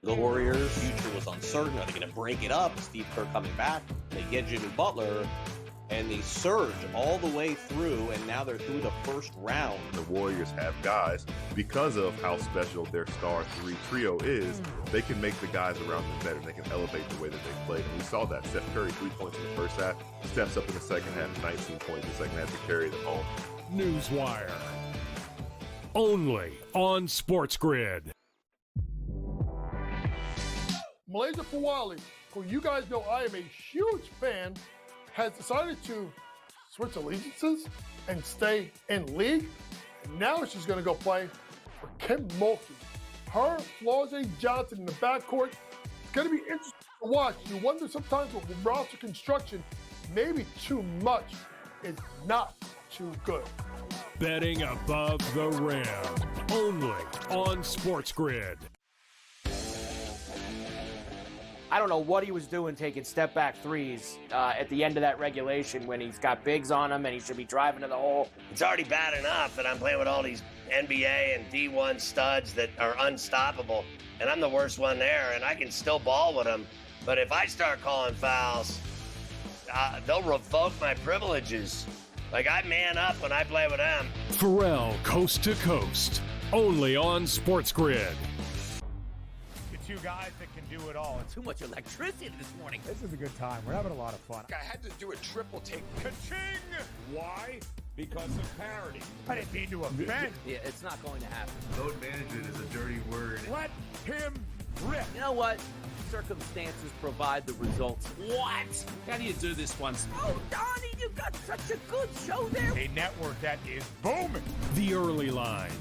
The Warriors' future was uncertain. Are they going to break it up? Steve Kerr coming back. They get Jimmy Butler, and they surge all the way through, and now they're through the first round. The Warriors have guys, because of how special their star three trio is, they can make the guys around them better. They can elevate the way that they play. And we saw that. Steph Curry, 3 points in the first half, steps up in the second half, 19 points in the second half to carry them home. Newswire. Only on SportsGrid. Malaysia Fawali, who you guys know I am a huge fan, has decided to switch allegiances and stay in league. And now she's going to go play for Kim Mulkey. Her, Flau'jae Johnson in the backcourt. It's going to be interesting to watch. You wonder sometimes with roster construction, maybe too much is not too good. Betting above the rim. Only on SportsGrid. I don't know what he was doing taking step-back threes at the end of that regulation when he's got bigs on him and he should be driving to the hole. It's already bad enough that I'm playing with all these NBA and D1 studs that are unstoppable, and I'm the worst one there, and I can still ball with them. But if I start calling fouls, they'll revoke my privileges. Like, I man up when I play with them. Pharrell, coast to coast. Only on SportsGrid. Two guys that can do it all. Too much electricity this morning. This is a good time. We're having a lot of fun. I had to do a triple take. Ka-ching! Why? Because of parity. I didn't mean to offend. Yeah, it's not going to happen. Load management is a dirty word. Let him rip. You know what? Circumstances provide the results. What? How do you do this once? Oh, Donnie, you got such a good show there. A network that is booming. The Early Line.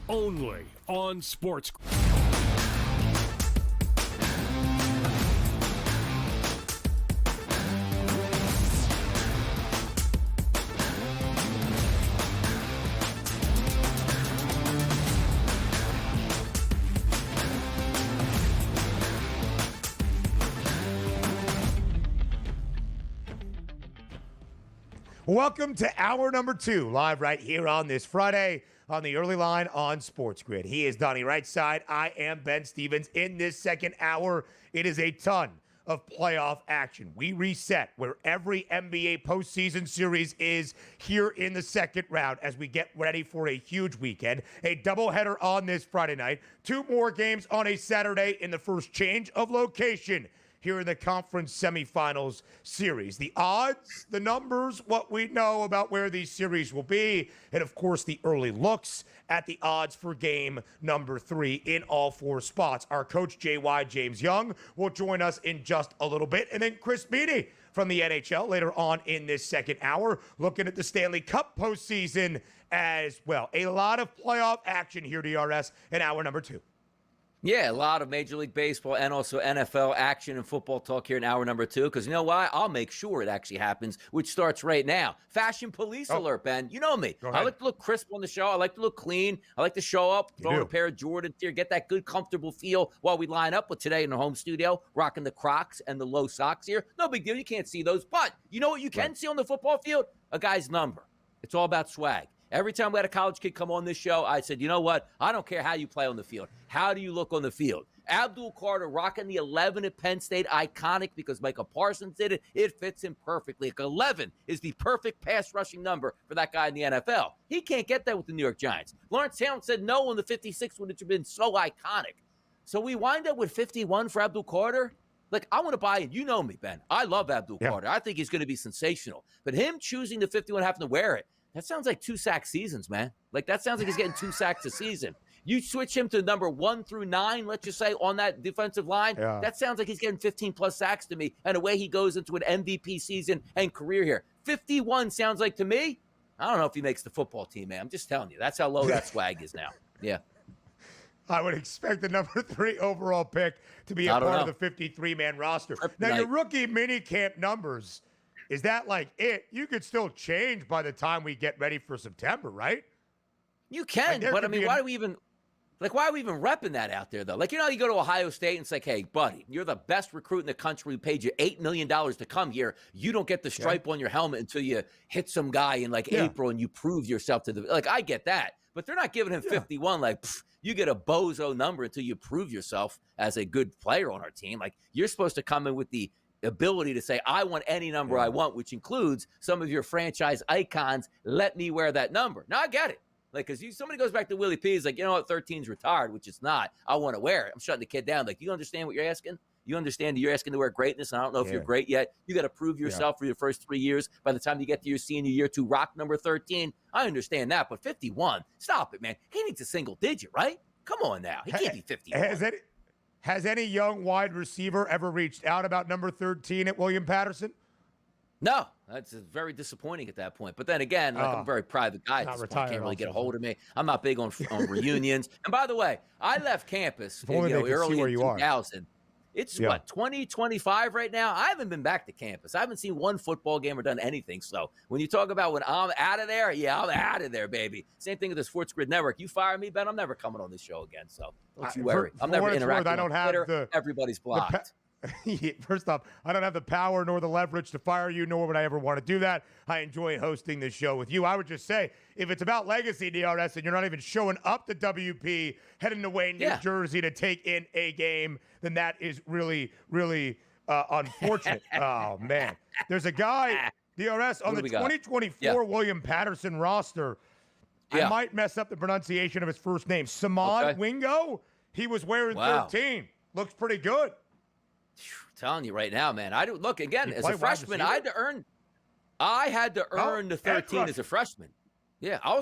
Only on SportsGrid. Welcome to hour number 2, live right here on this Friday on the Early Line on SportsGrid. He is Donnie Rightside. I am Ben Stevens. In this second hour, it is a ton of playoff action. We reset where every NBA postseason series is here in the second round as we get ready for a huge weekend. A doubleheader on this Friday night. 2 more games on a Saturday in the first change of location here in the conference semifinals series. The odds, the numbers, what we know about where these series will be, and of course the early looks at the odds for game number 3 in all 4 spots. Our coach, JY James Young, will join us in just a little bit. And then Chris Meaney from the NHL later on in this second hour, looking at the Stanley Cup postseason as well. A lot of playoff action here, DRS, in hour number 2. Yeah, a lot of Major League Baseball and also NFL action and football talk here in hour number 2. Because you know why? I'll make sure it actually happens, which starts right now. Fashion police alert, Ben. You know me. I like to look crisp on the show. I like to look clean. I like to show up, throw a pair of Jordans here, get that good, comfortable feel while we line up with today in the home studio, rocking the Crocs and the low socks here. No big deal. You can't see those. But you know what you can see on the football field? A guy's number. It's all about swag. Every time we had a college kid come on this show, I said, you know what? I don't care how you play on the field. How do you look on the field? Abdul Carter rocking the 11 at Penn State, iconic because Micah Parsons did it. It fits him perfectly. 11 is the perfect pass rushing number for that guy in the NFL. He can't get that with the New York Giants. Lawrence Taylor said no on the 56 would have been so iconic. So we wind up with 51 for Abdul Carter. Like, I want to buy it. You know me, Ben. I love Abdul Carter. I think he's going to be sensational. But him choosing the 51, having to wear it, that sounds like 2 sack seasons, man. Like, that sounds like he's getting 2 sacks a season. You switch him to number 1 through 9, let's just say, on that defensive line. Yeah. That sounds like he's getting 15-plus sacks to me, and away he goes into an MVP season and career here. 51 sounds like, to me, I don't know if he makes the football team, man. I'm just telling you. That's how low that swag is now. Yeah. I would expect the number 3 overall pick to be a part of the 53-man roster. Now, your rookie minicamp numbers, is that like it? You could still change by the time we get ready for September, right? You can, but I mean, why are we even repping that out there, though? Like, you know, you go to Ohio State and it's like, hey, buddy, you're the best recruit in the country. We paid you $8 million to come here. You don't get the stripe on your helmet until you hit some guy in like April and you prove yourself to the, like, I get that. but they're not giving him 51 like, you get a bozo number until you prove yourself as a good player on our team. Like, you're supposed to come in with the ability to say, I want any number I want, which includes some of your franchise icons. Let me wear that number. Now, I get it. Like, because somebody goes back to Willie P, he's like, you know what, 13's retired, which it's not. I want to wear it. I'm shutting the kid down. Like, you understand what you're asking? You understand that you're asking to wear greatness, and I don't know if you're great yet. You got to prove yourself for your first 3 years. By the time you get to your senior year to rock number 13, I understand that. But 51, stop it, man. He needs a single digit, right? Come on now. He can't be 51. Has any young wide receiver ever reached out about number 13 at William Patterson? No, that's very disappointing at that point. But then again, like, I'm a very private guy at this point. Can't really get a hold of me. I'm not big on reunions. And by the way, I left campus early in 2000. It's what, 2025 right now? I haven't been back to campus. I haven't seen one football game or done anything. So when you talk about when I'm out of there, I'm out of there, baby. Same thing with the SportsGrid Network. You fire me, Ben, I'm never coming on this show again. So don't you worry. I'm never interacting on Twitter. Everybody's blocked. First off, I don't have the power nor the leverage to fire you, nor would I ever want to do that. I enjoy hosting this show with you. I would just say, if it's about legacy, DRS, and you're not even showing up to WP, heading away New Jersey to take in a game, then that is really, really unfortunate. Oh, man. There's a guy, DRS, on the 2024 William Patterson roster. I might mess up the pronunciation of his first name. Samad Wingo. He was wearing 13. Looks pretty good. Telling you right now, man. Look again as a freshman. I had to earn the 13 as a freshman. Yeah, I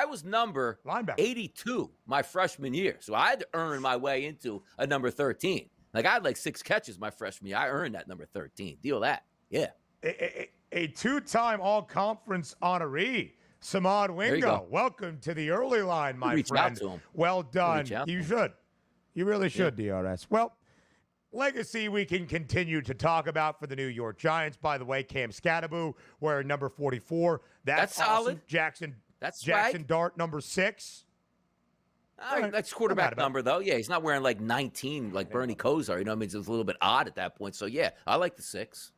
was number 82 my freshman year, so I had to earn my way into a number 13. Like, I had like 6 catches my freshman year. I earned that number 13. Deal that. Yeah. A two-time All-Conference honoree, Samad Wingo. Welcome to the early line, my friend. Well done. You should. You really should, DRS. Well, legacy we can continue to talk about for the New York Giants. By the way, Cam Scatterbo wearing number 44. That's awesome. Solid. Jackson Dart, number 6. That's quarterback number, though. Yeah, he's not wearing like 19 like Bernie Kosar. You know what I mean? It's a little bit odd at that point. So, yeah, I like the 6.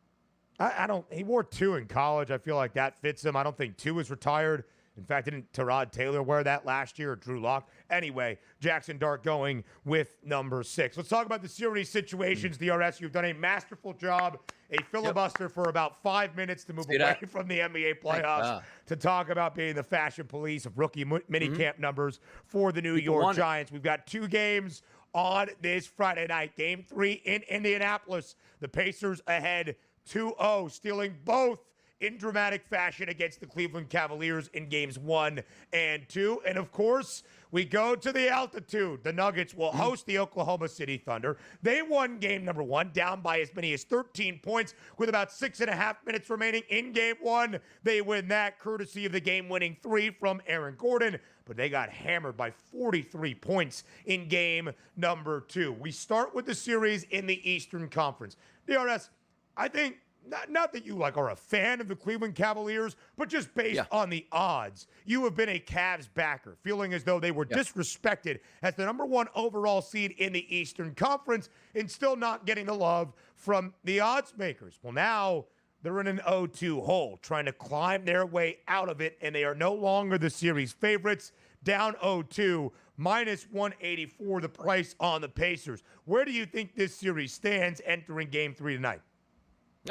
He wore 2 in college. I feel like that fits him. I don't think 2 is retired. In fact, didn't Tyrod Taylor wear that last year, or Drew Lock? Anyway, Jackson Dart going with number 6. Let's talk about the series situations, DRS. You've done a masterful job, a filibuster for about 5 minutes to move away from the NBA playoffs to talk about being the fashion police of rookie minicamp numbers for the New York Giants. We've got 2 games on this Friday night. Game 3 in Indianapolis. The Pacers ahead 2-0, stealing both in dramatic fashion against the Cleveland Cavaliers in games 1 and 2. And of course, we go to the altitude. The Nuggets will host the Oklahoma City Thunder. They won game number 1, down by as many as 13 points with about 6.5 minutes remaining in game 1. They win that courtesy of the game-winning 3 from Aaron Gordon. But they got hammered by 43 points in game number 2. We start with the series in the Eastern Conference. DRS, I think, not that you are a fan of the Cleveland Cavaliers, but just based on the odds, you have been a Cavs backer, feeling as though they were disrespected as the number 1 overall seed in the Eastern Conference and still not getting the love from the odds makers. Well, now they're in an 0-2 hole, trying to climb their way out of it, and they are no longer the series favorites, down 0-2, minus 184, the price on the Pacers. Where do you think this series stands entering game 3 tonight?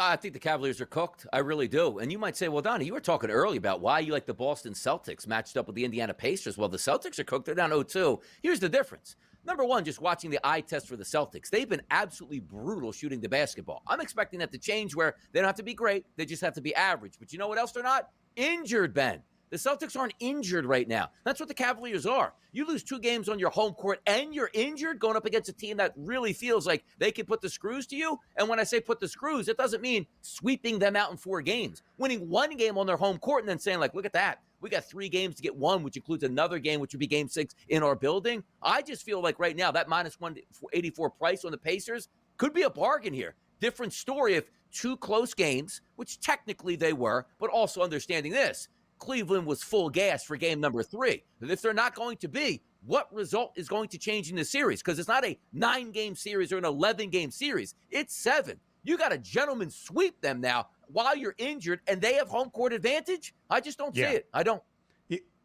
I think the Cavaliers are cooked. I really do. And you might say, well, Donnie, you were talking early about why you like the Boston Celtics matched up with the Indiana Pacers. Well, the Celtics are cooked. They're down 0-2. Here's the difference. Number 1, just watching the eye test for the Celtics. They've been absolutely brutal shooting the basketball. I'm expecting that to change where they don't have to be great. They just have to be average. But you know what else they're not? Injured, Ben. The Celtics aren't injured right now. That's what the Cavaliers are. You lose 2 games on your home court and you're injured going up against a team that really feels like they can put the screws to you. And when I say put the screws, it doesn't mean sweeping them out in 4 games. Winning 1 game on their home court and then saying, like, look at that. We got 3 games to get 1, which includes another game, which would be game 6 in our building. I just feel like right now that minus 184 price on the Pacers could be a bargain here. Different story if 2 close games, which technically they were, but also understanding this. Cleveland was full gas for game number 3. And if they're not going to be, what result is going to change in the series? Because it's not a 9-game series or an 11-game series. It's 7. You got a gentleman sweep them now while you're injured, and they have home court advantage? I just don't see it. I don't.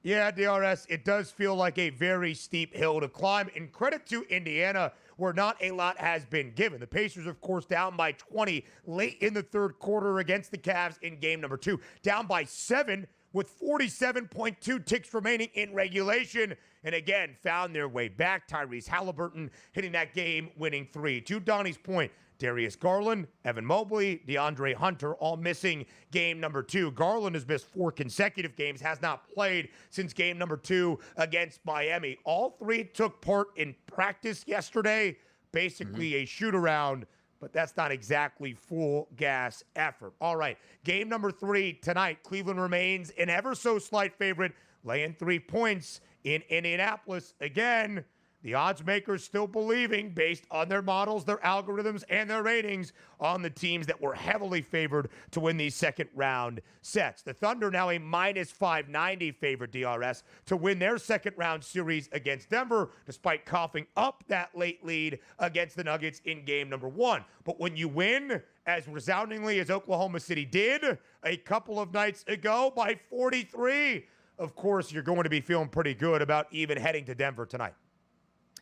Yeah, DRS, it does feel like a very steep hill to climb. And credit to Indiana, where not a lot has been given. The Pacers, of course, down by 20 late in the third quarter against the Cavs in game number 2. Down by 7 with 47.2 ticks remaining in regulation. And again, found their way back. Tyrese Halliburton hitting that game-winning 3. To Donnie's point, Darius Garland, Evan Mobley, DeAndre Hunter all missing game number 2. Garland has missed 4 consecutive games, has not played since game number 2 against Miami. All 3 took part in practice yesterday, basically a shoot-around, but that's not exactly full gas effort. All right, game number 3 tonight. Cleveland remains an ever so slight favorite, laying 3 points in Indianapolis. Again, the odds makers still believing, based on their models, their algorithms, and their ratings, on the teams that were heavily favored to win these second round sets. The Thunder now a minus 590 favorite, DRS, to win their second round series against Denver, despite coughing up that late lead against the Nuggets in game number 1. But when you win as resoundingly as Oklahoma City did a couple of nights ago by 43, of course, you're going to be feeling pretty good about even heading to Denver tonight.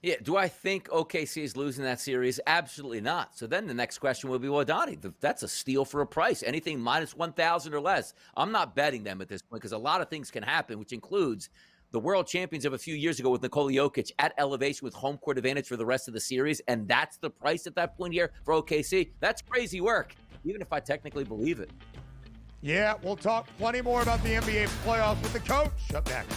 Yeah, do I think OKC is losing that series? Absolutely not. So then the next question will be, well, Donnie, that's a steal for a price. Anything minus 1,000 or less. I'm not betting them at this point because a lot of things can happen, which includes the world champions of a few years ago with Nikola Jokic at elevation with home court advantage for the rest of the series, and that's the price at that point here for OKC. That's crazy work, even if I technically believe it. Yeah, we'll talk plenty more about the NBA playoffs with the coach up next.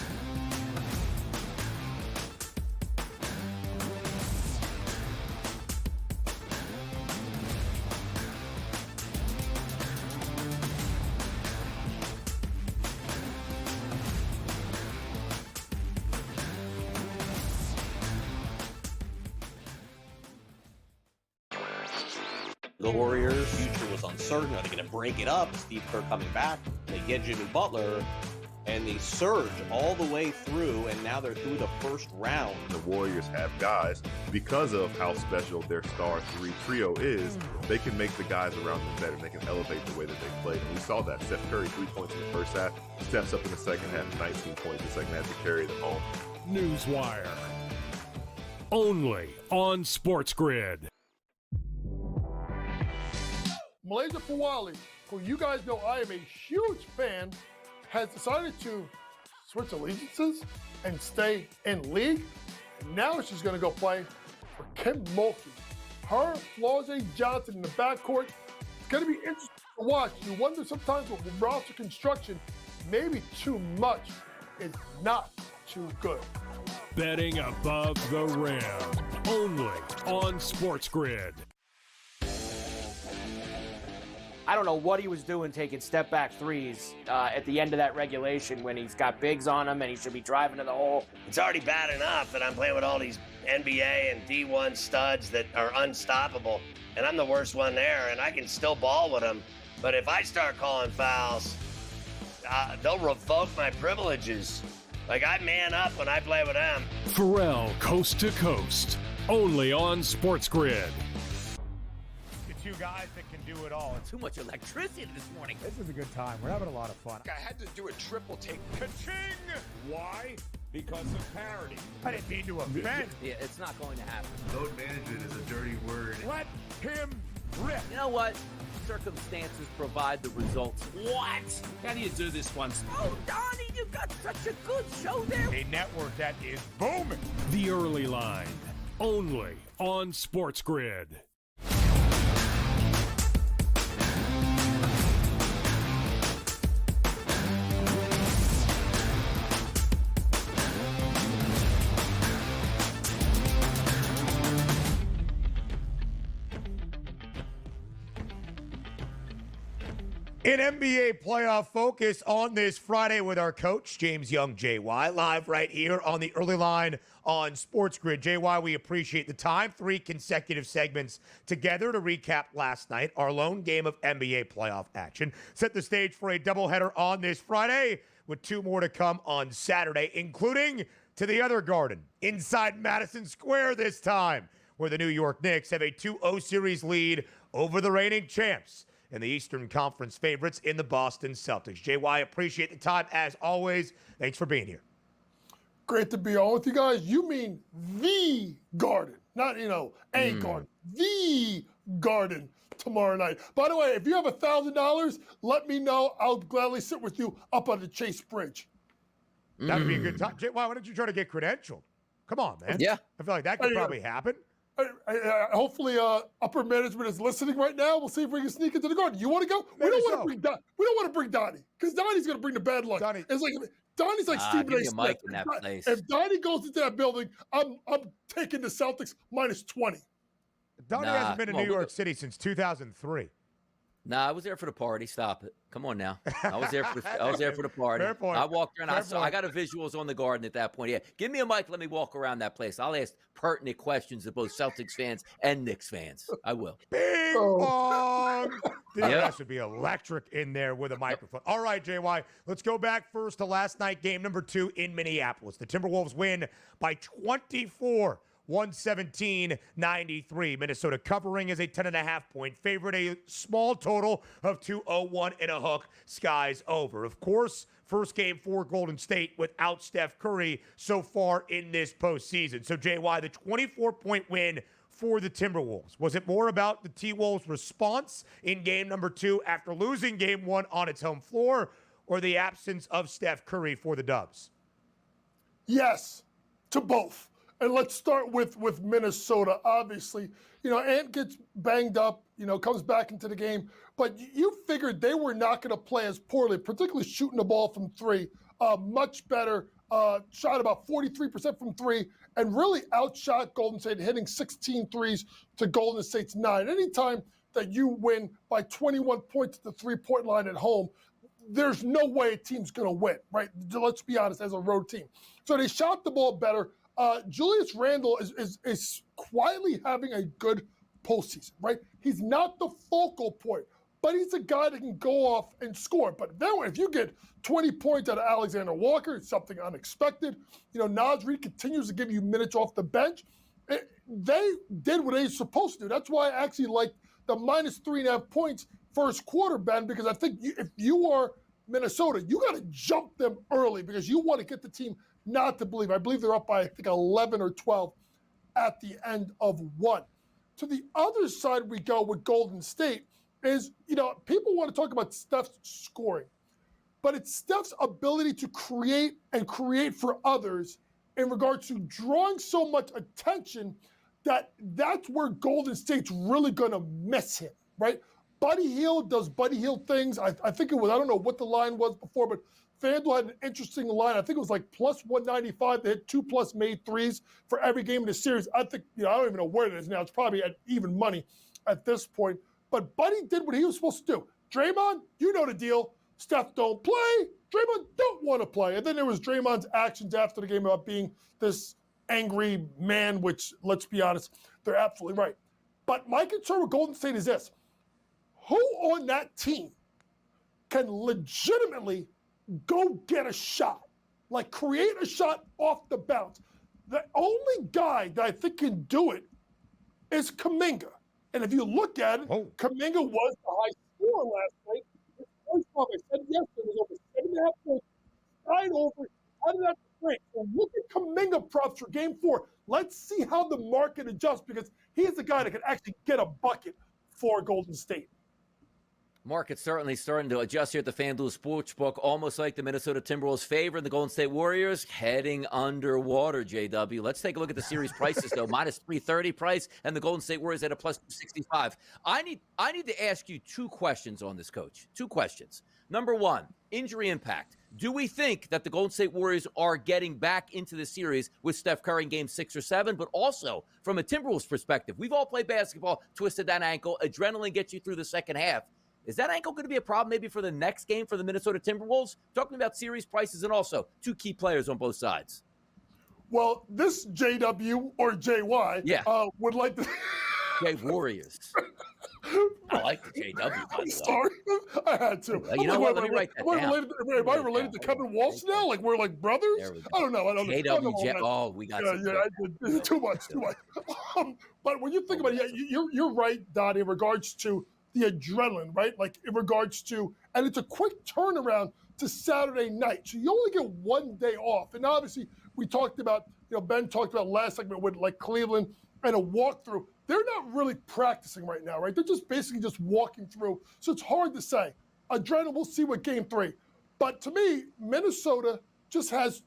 The Warriors' future was uncertain. Are they going to break it up? Steve Kerr coming back. They get Jimmy Butler, and they surge all the way through, and now they're through the first round. The Warriors have guys, because of how special their star 3 trio is, they can make the guys around them better. They can elevate the way that they play. And we saw that. Steph Curry, 3 points in the first half, steps up in the second half, 19 points in the second half to carry them home. Newswire. Only on SportsGrid. Malaysia Fawali, who you guys know I am a huge fan, has decided to switch allegiances and stay in league. And now she's going to go play for Kim Mulkey. Her, Flau'jae Johnson in the backcourt. It's going to be interesting to watch. You wonder sometimes with roster construction, maybe too much is not too good. Betting above the rim. Only on SportsGrid. I don't know what he was doing taking step-back threes at the end of that regulation when he's got bigs on him and he should be driving to the hole. It's already bad enough that I'm playing with all these NBA and D1 studs that are unstoppable, and I'm the worst one there, and I can still ball with them. But if I start calling fouls, they'll revoke my privileges. Like, I man up when I play with them. Pharrell, Coast to Coast. Only on SportsGrid. Two guys that can do it all. Too much electricity this morning. This is a good time. We're having a lot of fun. I had to do a triple take. Ka-ching! Why? Because of parity. I didn't mean to offend. Yeah, it's not going to happen. Load management is a dirty word. Let him rip. You know what? Circumstances provide the results. What? How do you do this one? Oh, Donnie, you got such a good show there. A network that is booming. The Early Line. Only on SportsGrid. An NBA playoff focus on this Friday with our coach, James Young, JY, live right here on the Early Line on SportsGrid. JY, we appreciate the time. 3 consecutive segments together to recap last night. Our lone game of NBA playoff action set the stage for a doubleheader on this Friday with 2 more to come on Saturday, including to the other Garden, inside Madison Square this time, where the New York Knicks have a 2-0 series lead over the reigning champs and the Eastern Conference favorites in the Boston Celtics. JY, appreciate the time as always. Thanks for being here. Great to be on with you guys. You mean the Garden, not, a garden. The Garden tomorrow night. By the way, if you have $1,000, let me know. I'll gladly sit with you up on the Chase Bridge. That would be a good time. Jay, why don't you try to get credentialed? Come on, man. Yeah. I feel like that could probably happen. Hopefully, upper management is listening right now. We'll see if we can sneak into the Garden. You want to go? We don't want to bring Donnie because Donnie's going to bring the bad luck. It's like Donnie's like Stephen A. Smith. In that place. If Donnie goes into that building, I'm taking the Celtics -20. Donnie hasn't been in New York City since 2003. Nah, I was there for the party. Stop it. Come on now. I was there for the party. Fair point. I walked around. I got a visuals on the Garden at that point. Yeah. Give me a mic. Let me walk around that place. I'll ask pertinent questions of both Celtics fans and Knicks fans. I will. Bing bong. Dude, that should be electric in there with a microphone. All right, JY. Let's go back first to last night, game number 2 in Minneapolis. The Timberwolves win by 24. 117-93. Minnesota covering as a 10.5-point favorite. A small total of 201 and a hook. Skies over. Of course, first game for Golden State without Steph Curry so far in this postseason. So, JY, the 24-point win for the Timberwolves. Was it more about the T-Wolves' response in game number 2 after losing game 1 on its home floor, or the absence of Steph Curry for the Dubs? Yes, to both. And let's start with Minnesota. Obviously, Ant gets banged up, comes back into the game. But you figured they were not going to play as poorly, particularly shooting the ball from 3. Much better. Shot about 43% from 3 and really outshot Golden State, hitting 16 threes to Golden State's 9. Anytime that you win by 21 points at the 3-point line at home, there's no way a team's going to win, right? Let's be honest, as a road team. So they shot the ball better. Julius Randle is quietly having a good postseason, right? He's not the focal point, but he's a guy that can go off and score. But then if you get 20 points out of Alexander Walker, it's something unexpected. Naz Reid continues to give you minutes off the bench. They did what they were supposed to do. That's why I actually like the -3.5 points first quarter, Ben, because I think if you are Minnesota, you got to jump them early because you want to get the team not to believe. I believe they're up by, 11 or 12 at the end of 1. To the other side we go with Golden State is, people want to talk about Steph's scoring, but it's Steph's ability to create for others in regards to drawing so much attention that's where Golden State's really going to miss him, right? Buddy Hield does Buddy Hield things. I think it was, I don't know what the line was before, but FanDuel had an interesting line. I think it was like +195. They hit 2+ made threes for every game in the series. I think, I don't even know where it is now. It's probably at even money at this point. But Buddy did what he was supposed to do. Draymond, you know the deal. Steph don't play. Draymond don't want to play. And then there was Draymond's actions after the game about being this angry man, which, let's be honest, they're absolutely right. But my concern with Golden State is this. Who on that team can legitimately go get a shot, like create a shot off the bounce? The only guy that I think can do it is Kuminga. And if you look at it, Kuminga was the high scorer last night. The first time I said yesterday was over 7.5 points, tied over, out of that break. So look at Kuminga props for game 4. Let's see how the market adjusts because he's the guy that can actually get a bucket for Golden State. Market's certainly starting to adjust here at the FanDuel Sportsbook, almost like the Minnesota Timberwolves favor the Golden State Warriors heading underwater, JW. Let's take a look at the series prices, though. -330 price, and the Golden State Warriors at a +265. I need to ask you 2 questions on this, Coach. 2 questions. Number 1, injury impact. Do we think that the Golden State Warriors are getting back into the series with Steph Curry in game 6 or 7? But also, from a Timberwolves perspective, we've all played basketball, twisted that ankle, adrenaline gets you through the second half. Is that ankle going to be a problem maybe for the next game for the Minnesota Timberwolves? Talking about series prices and also 2 key players on both sides. Well, this JW or JY would like to... Warriors. I like the JW, by the way. Sorry, I had to. You know what? Let me write that down. Am I related to Kevin Walsh now? Like we're like brothers? I don't know. JW. We got too much. But when you think about it, you're right, Donnie, in regards to the adrenaline, right? Like in regards to, and it's a quick turnaround to Saturday night. So you only get 1 day off. And obviously we talked about, Ben talked about last segment with like Cleveland and a walkthrough. They're not really practicing right now, right? They're just basically just walking through. So it's hard to say. Adrenaline, we'll see what game 3. But to me, Minnesota just has,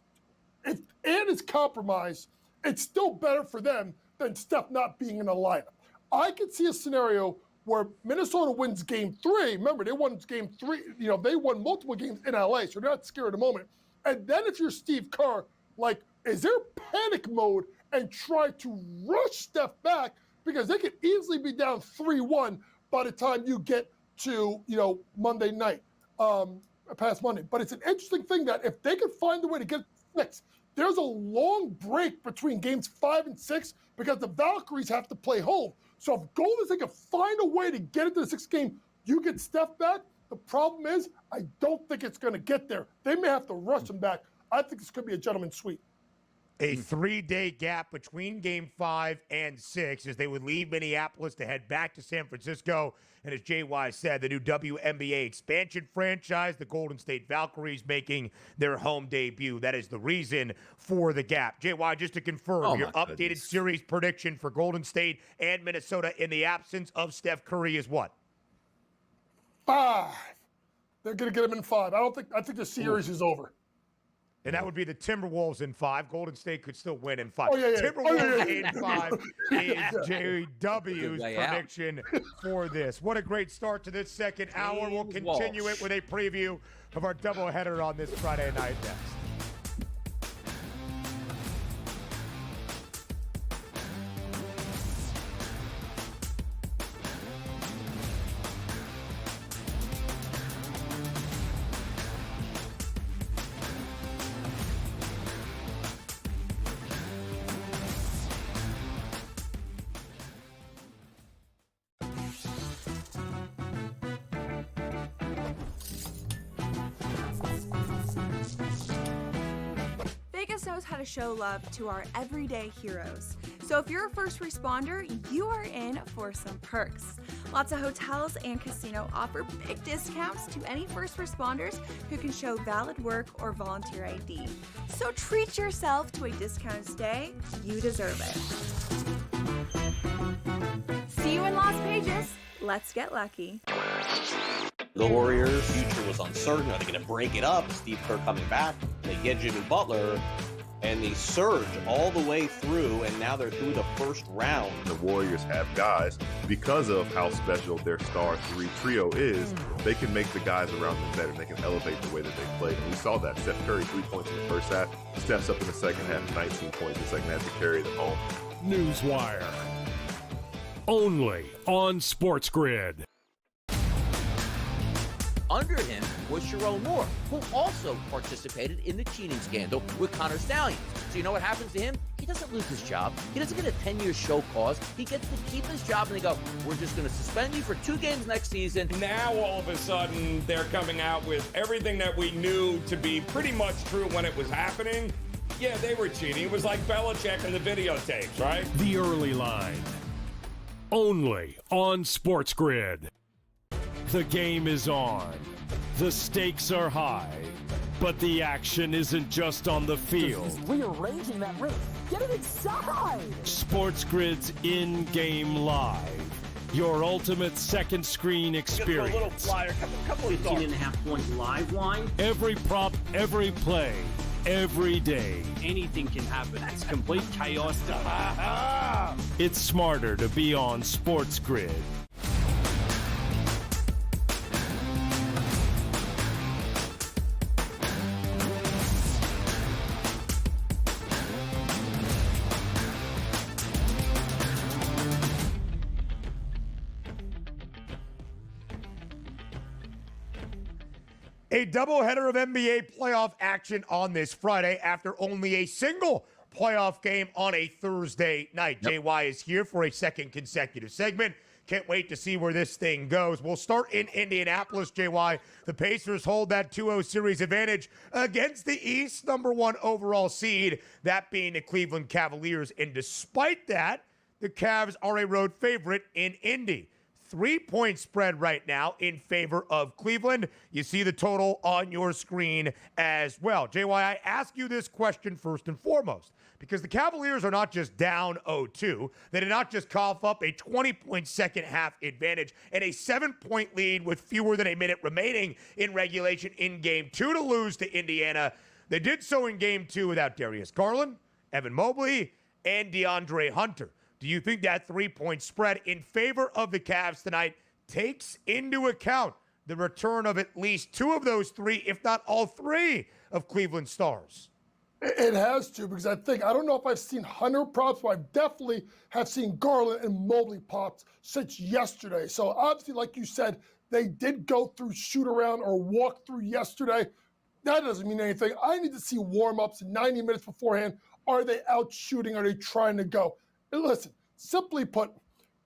if and is compromised, it's still better for them than Steph not being in the lineup. I could see a scenario where Minnesota wins game 3. Remember, they won game 3. They won multiple games in LA, so they're not scared at the moment. And then if you're Steve Kerr, like, is there panic mode and try to rush Steph back because they could easily be down 3-1 by the time you get to, Monday night, past Monday. But it's an interesting thing that if they could find a way to get 6, there's a long break between games 5 and 6 because the Valkyries have to play home. So if Golden State can find a way to get into the 6th game, you get Steph back. The problem is, I don't think it's going to get there. They may have to rush him back. I think this could be a gentleman's sweep. A 3-day gap between game 5 and 6 as they would leave Minneapolis to head back to San Francisco. And as JY said, the new WNBA expansion franchise, the Golden State Valkyries, making their home debut. That is the reason for the gap. JY, just to confirm, your updated series prediction for Golden State and Minnesota in the absence of Steph Curry is what? 5. They're going to get him in 5. I think the series is over. And that would be the Timberwolves in 5. Golden State could still win in 5. Oh, yeah. Timberwolves in 5 is JW's prediction for this. What a great start to this second hour. We'll continue it with a preview of our doubleheader on this Friday night next. Vegas knows how to show love to our everyday heroes. So if you're a first responder, you are in for some perks. Lots of hotels and casino offer big discounts to any first responders who can show valid work or volunteer ID. So treat yourself to a discounted stay. You deserve it. See you in Las Vegas. Let's get lucky. The Warriors' future was uncertain. Are they going to break it up? Steve Kerr coming back. They get Jimmy Butler, and they surge all the way through, and now they're through the first round. The Warriors have guys, because of how special their star 3 trio is, they can make the guys around them better. They can elevate the way that they play. And we saw that. Steph Curry, 3 points in the first half, steps up in the second half, 19 points in the second half to carry them home. Newswire. Only on SportsGrid. Under him was Sharon Moore, who also participated in the cheating scandal with Connor Stallions. So you know what happens to him? He doesn't lose his job. He doesn't get a 10-year show cause. He gets to keep his job, and they go, we're just going to suspend you for 2 games next season. Now, all of a sudden, they're coming out with everything that we knew to be pretty much true when it was happening. Yeah, they were cheating. It was like Belichick and the videotapes, right? The early line. Only on SportsGrid. The game is on. The stakes are high. But the action isn't just on the field. He's rearranging that roof. Get it inside! SportsGrid's in-game live. Your ultimate second screen experience. A little flyer, couple of 15.5-point live line. Every prop, every play, every day. Anything can happen. It's complete chaos. It's smarter to be on SportsGrid. A doubleheader of NBA playoff action on this Friday after only a single playoff game on a Thursday night. JY is here for a second consecutive segment. Can't wait to see where this thing goes. We'll start in Indianapolis, JY. The Pacers hold that 2-0 series advantage against the East #1 overall seed, that being the Cleveland Cavaliers. And despite that, the Cavs are a road favorite in Indy. 3-point spread right now in favor of Cleveland. You see the total on your screen as well. JY, I ask you this question first and foremost, because the Cavaliers are not just down 0-2. They did not just cough up a 20-point second half advantage and a 7-point lead with fewer than a minute remaining in regulation in Game 2 to lose to Indiana. They did so in Game 2 without Darius Garland, Evan Mobley, and DeAndre Hunter. Do you think that 3-point spread in favor of the Cavs tonight takes into account the return of at least 2 of those 3, if not all 3, of Cleveland stars? It has to, because I don't know if I've seen Hunter props, but I definitely have seen Garland and Mobley pops since yesterday. So obviously, like you said, they did go through shoot around or walk through yesterday. That doesn't mean anything. I need to see warm-ups 90 minutes beforehand. Are they out shooting? Are they trying to go? And listen, simply put,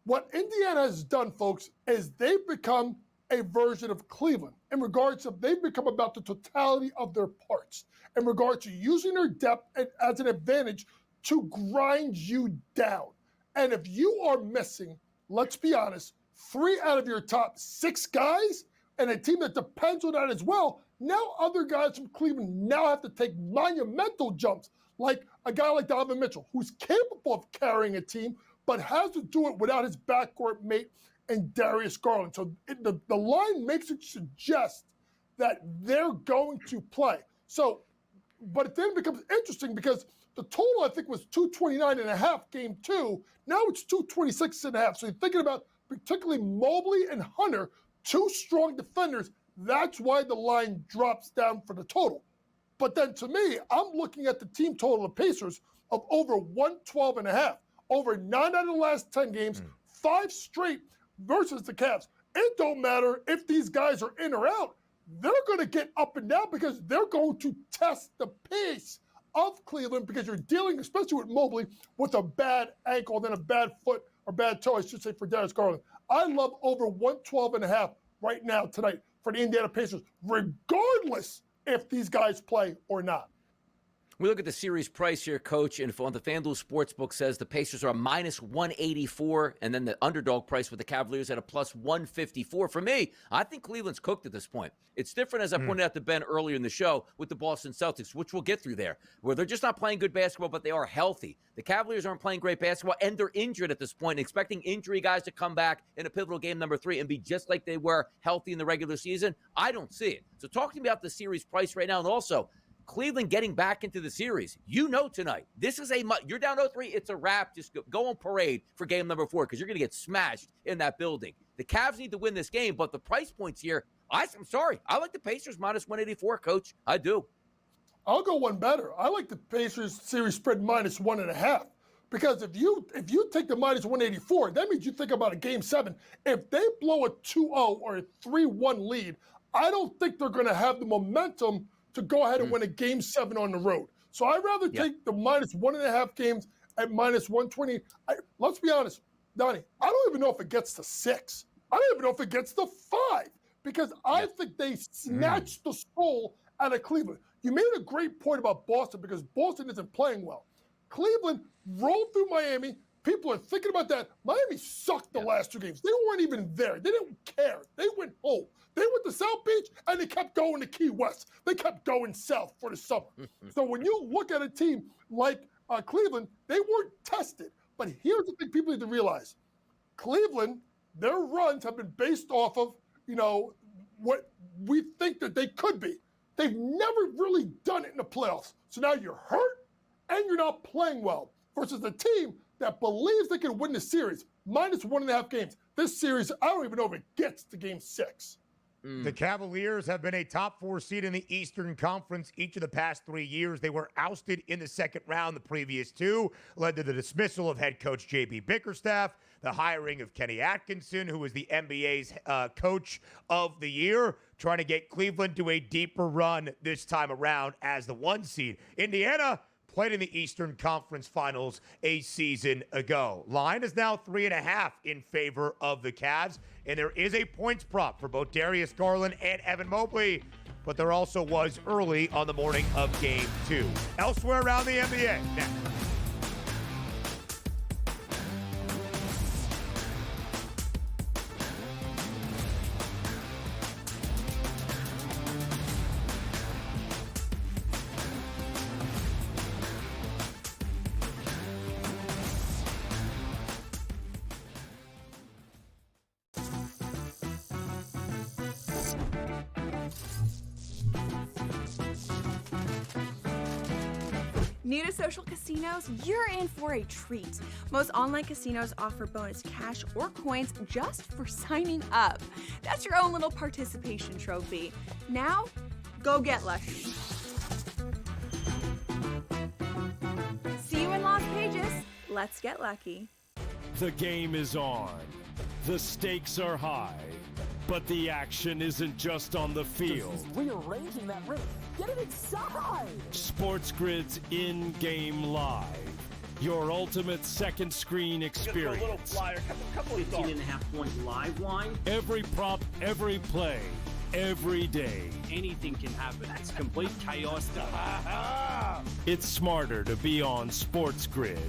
what Indiana has done, folks, is they've become a version of Cleveland in regards to they've become about the totality of their parts, in regard to using their depth as an advantage to grind you down. And if you are missing, let's be honest, 3 out of your top 6 guys, and a team that depends on that as well, now other guys from Cleveland now have to take monumental jumps, like a guy like Donovan Mitchell, who's capable of carrying a team, but has to do it without his backcourt mate and Darius Garland. So the line makes it suggest that they're going to play. So, but it then becomes interesting because the total, I think, was 229.5 Game 2. Now it's 226.5. So you're thinking about particularly Mobley and Hunter, 2 strong defenders. That's why the line drops down for the total. But then to me, I'm looking at the team total of Pacers of over 112.5. Over 9 out of the last 10 games, 5 straight versus the Cavs. It don't matter if these guys are in or out. They're going to get up and down because they're going to test the pace of Cleveland, because you're dealing, especially with Mobley, with a bad ankle, then a bad foot, or bad toe, I should say, for Darius Garland. I love over 112.5 right now tonight for the Indiana Pacers, regardless if these guys play or not. We look at the series price here, Coach, and on the FanDuel Sportsbook says the Pacers are a minus 184, and then the underdog price with the Cavaliers at a plus 154. For me, I think Cleveland's cooked at this point. It's different, as I pointed out to Ben earlier in the show, with the Boston Celtics, which we'll get through there, where they're just not playing good basketball, but they are healthy. The Cavaliers aren't playing great basketball, and they're injured at this point, expecting injury guys to come back in a pivotal game number 3 and be just like they were healthy in the regular season. I don't see it. So talk to me about the series price right now, and also Cleveland getting back into the series. You know tonight, this is you're down 0-3, it's a wrap. Just go on parade for game number 4 because you're going to get smashed in that building. The Cavs need to win this game, but the price points here, I'm sorry. I like the Pacers minus 184, Coach. I do. I'll go one better. I like the Pacers series spread minus 1.5. Because if you take the minus 184, that means you think about a Game 7. If they blow a 2-0 or a 3-1 lead, I don't think they're going to have the momentum to go ahead and win a Game 7 on the road. So I'd rather take the minus 1.5 games at minus 120. Let's be honest, Donnie, I don't even know if it gets to 6. I don't even know if it gets to 5, because I think they snatched the soul out of Cleveland. You made a great point about Boston, because Boston isn't playing well. Cleveland rolled through Miami. People are thinking about that. Miami sucked the last 2 games. They weren't even there. They didn't care. They went home. They went to South Beach, and they kept going to Key West. They kept going south for the summer. So when you look at a team like Cleveland, they weren't tested. But here's the thing people need to realize. Cleveland, their runs have been based off of, what we think that they could be. They've never really done it in the playoffs. So now you're hurt, and you're not playing well, versus a team that believes they can win the series, minus 1.5 games. This series, I don't even know if it gets to Game 6. The Cavaliers have been a top 4 seed in the Eastern Conference each of the past 3 years. They were ousted in the second round the previous 2, led to the dismissal of head coach J.B. Bickerstaff, the hiring of Kenny Atkinson, who was the NBA's coach of the year, trying to get Cleveland to a deeper run this time around as the 1 seed. Indiana played in the Eastern Conference Finals a season ago. Line is now 3.5 in favor of the Cavs, and there is a points prop for both Darius Garland and Evan Mobley, but there also was early on the morning of Game 2. Elsewhere around the NBA, next. New to social casinos? You're in for a treat. Most online casinos offer bonus cash or coins just for signing up. That's your own little participation trophy. Now, go get lucky. See you in Las Vegas. Let's get lucky. The game is on. The stakes are high. But the action isn't just on the field. Rearranging that roof. Get it inside! SportsGrid's in-game live. Your ultimate second screen experience. A little flyer, couple 15.5 point live line. Every prop, every play, every day. Anything can happen. It's complete chaos. It's smarter to be on SportsGrid.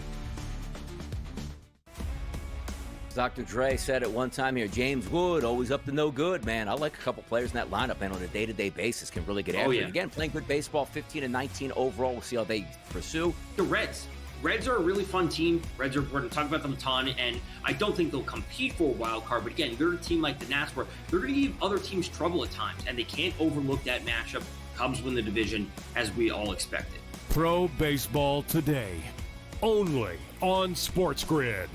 Dr. Dre said at one time here, James Wood, always up to no good, man. I like a couple players in that lineup, and on a day-to-day basis can really get after it. Again, playing good baseball, 15 and 19 overall. We'll see how they pursue. The Reds. Reds are a really fun team. Reds are, we're going to talk about them a ton, and I don't think they'll compete for a wild card. But again, you're a team like the Nats where they're going to give other teams trouble at times, and they can't overlook that matchup. Cubs win the division, as we all expected. Pro baseball today, only on SportsGrid.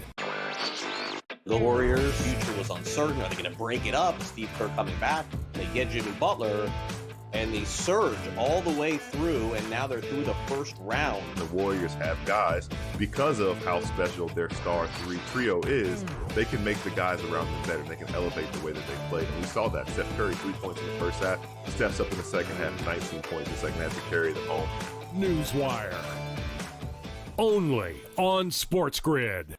The Warriors' future was uncertain. Are they going to break it up? Steve Kerr coming back. They get Jimmy Butler, and they surge all the way through, and now they're through the first round. The Warriors have guys, because of how special their star trio is, they can make the guys around them better. They can elevate the way that they played. And we saw that. Steph Curry, 3 points in the first half, steps up in the second half, 19 points in the second half to carry them home. Newswire. Only on SportsGrid.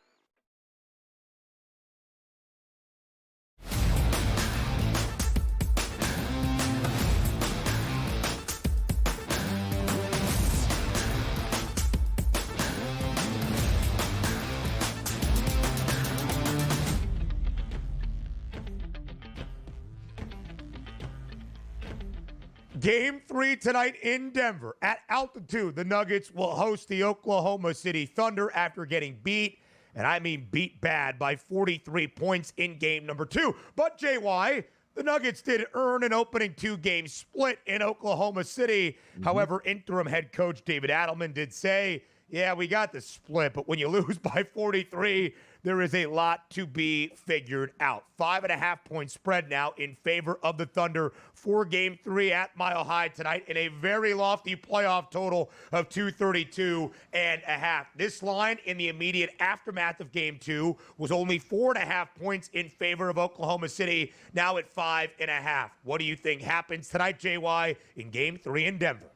Game 3 tonight in Denver. At altitude, the Nuggets will host the Oklahoma City Thunder after getting beat, and I mean beat bad, by 43 points in game number 2. But, JY, the Nuggets did earn an opening 2-game split in Oklahoma City. However, interim head coach David Adelman did say, yeah, we got the split, but when you lose by 43, there is a lot to be figured out. 5.5-point spread now in favor of the Thunder for Game 3 at Mile High tonight in a very lofty playoff total of 232.5. This line in the immediate aftermath of Game 2 was only 4.5 points in favor of Oklahoma City, now at 5.5. What do you think happens tonight, JY, in Game 3 in Denver?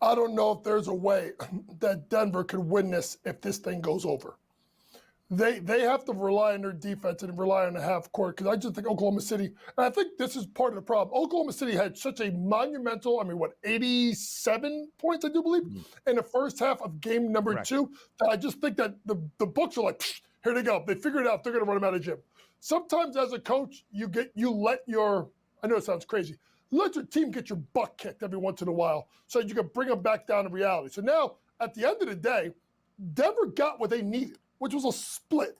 I don't know if there's a way that Denver could win this if this thing goes over. They have to rely on their defense and rely on the half court, because I just think Oklahoma City, and I think this is part of the problem. Oklahoma City had such a monumental, 87 points, I do believe, in the first half of game number 2, that I just think that the books are like, here they go. They figured it out. They're going to run them out of gym. Sometimes as a coach, you let your, I know it sounds crazy, let your team get your butt kicked every once in a while so you can bring them back down to reality. So now, at the end of the day, Denver got what they needed, which was a split.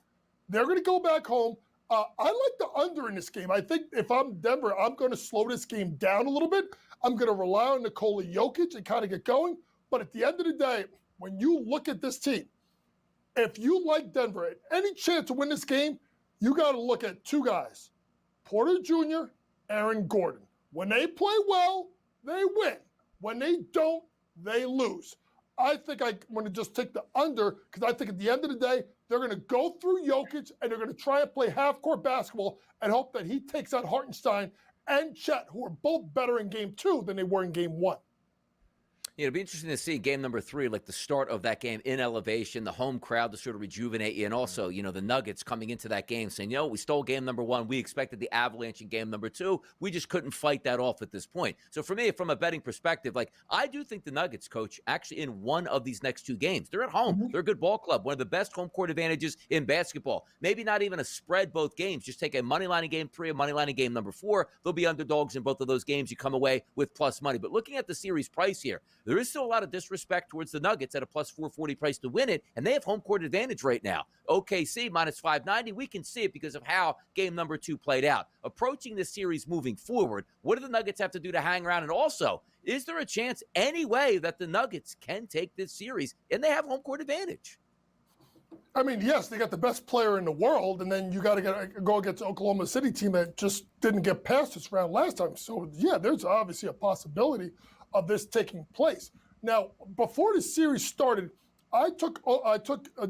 They're going to go back home. I like the under in this game. I think if I'm Denver, I'm going to slow this game down a little bit. I'm going to rely on Nikola Jokic and kind of get going. But at the end of the day, when you look at this team, if you like Denver, any chance to win this game, you got to look at 2 guys, Porter Jr., Aaron Gordon. When they play well, they win. When they don't, they lose. I think I'm going to just take the under, because I think at the end of the day, they're going to go through Jokic and they're going to try and play half-court basketball and hope that he takes out Hartenstein and Chet, who are both better in game 2 than they were in game 1. Yeah, it'll be interesting to see game number 3, like the start of that game in elevation, the home crowd to sort of rejuvenate you, and also, the Nuggets coming into that game saying, we stole game number 1. We expected the Avalanche in game number 2. We just couldn't fight that off at this point. So for me, from a betting perspective, I do think the Nuggets, coach, actually in one of these next 2 games. They're at home. They're a good ball club, one of the best home court advantages in basketball. Maybe not even a spread both games. Just take a money line in game 3, a money line in game number 4. They'll be underdogs in both of those games. You come away with plus money. But looking at the series price here, there is still a lot of disrespect towards the Nuggets at a plus 440 price to win it, and they have home court advantage right now. OKC minus 590, we can see it because of how game number 2 played out. Approaching this series moving forward, what do the Nuggets have to do to hang around? And also, is there a chance any way that the Nuggets can take this series and they have home court advantage? I mean, yes, they got the best player in the world, and then you got to go against the Oklahoma City team that just didn't get past this round last time. So, yeah, there's obviously a possibility of this taking place. Now, before the series started, I took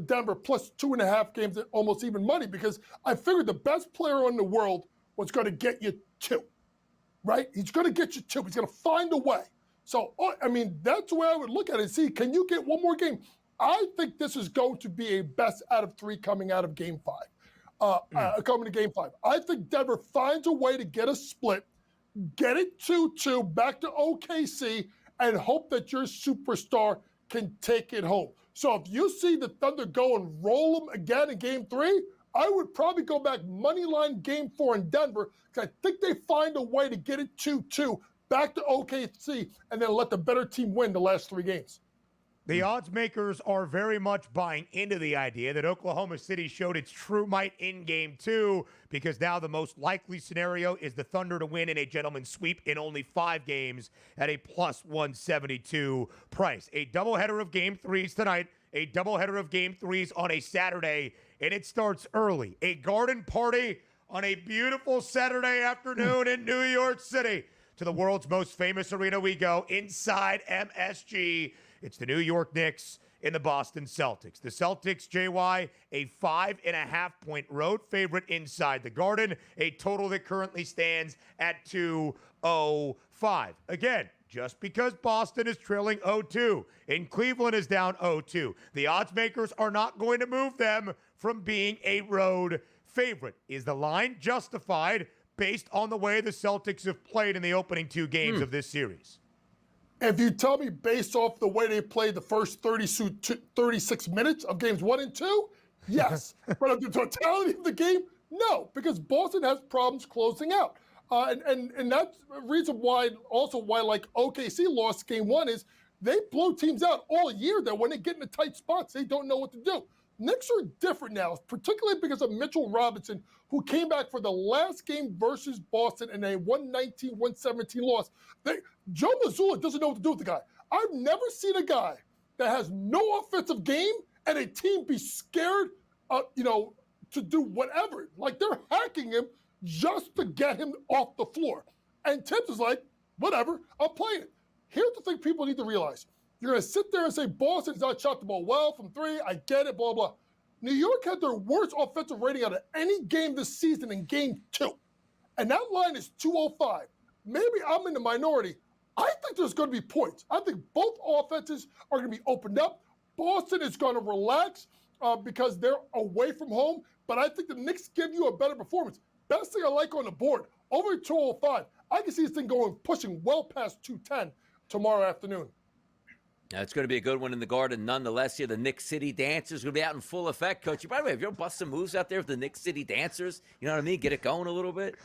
Denver plus 2.5 games at almost even money because I figured the best player in the world was going to get you 2, right? He's going to get you 2. He's going to find a way. So, I mean, that's the way I would look at it. See, can you get one more game? I think this is going to be a best out of 3 coming out of Game 5. Coming to Game 5. I think Denver finds a way to get a split, get it 2-2 back to OKC, and hope that your superstar can take it home. So if you see the Thunder go and roll them again in Game 3, I would probably go back money line Game 4 in Denver because I think they find a way to get it 2-2 back to OKC and then let the better team win the last 3 games. The odds makers are very much buying into the idea that Oklahoma City showed its true might in Game 2 because now the most likely scenario is the Thunder to win in a gentleman's sweep in only 5 games at a plus 172 price. A doubleheader of Game 3s tonight, a doubleheader of Game 3s on a Saturday, and it starts early. A garden party on a beautiful Saturday afternoon in New York City. To the world's most famous arena we go, inside MSG. It's the New York Knicks and the Boston Celtics. The Celtics, JY, a 5.5-point road favorite inside the Garden, a total that currently stands at 205. Again, just because Boston is trailing 0-2 and Cleveland is down 0-2, the odds makers are not going to move them from being a road favorite. Is the line justified based on the way the Celtics have played in the opening 2 games of this series? If you tell me based off the way they played the first 36 minutes of games 1 and 2, yes. But of the totality of the game, no, because Boston has problems closing out. And that's the reason why, also why like OKC lost Game 1 is they blow teams out all year that when they get in the tight spots, they don't know what to do. Knicks are different now, particularly because of Mitchell Robinson, who came back for the last game versus Boston in a 119-117 loss. Joe Mazzulla doesn't know what to do with the guy. I've never seen a guy that has no offensive game and a team be scared, to do whatever. Like they're hacking him just to get him off the floor. And Tibbs is like, whatever, I'm playing it. Here's the thing people need to realize. You're going to sit there and say Boston's not shot the ball well from 3. I get it, blah, blah. New York had their worst offensive rating out of any game this season in Game 2. And that line is 205. Maybe I'm in the minority. I think there's going to be points. I think both offenses are going to be opened up. Boston is going to relax because they're away from home. But I think the Knicks give you a better performance. Best thing I like on the board, over 205. I can see this thing pushing well past 210 tomorrow afternoon. Now, it's going to be a good one in the Garden. Nonetheless, here, the Knicks City Dancers going to be out in full effect. Coach, by the way, have you ever bust some moves out there with the Knicks City Dancers? You know what I mean? Get it going a little bit?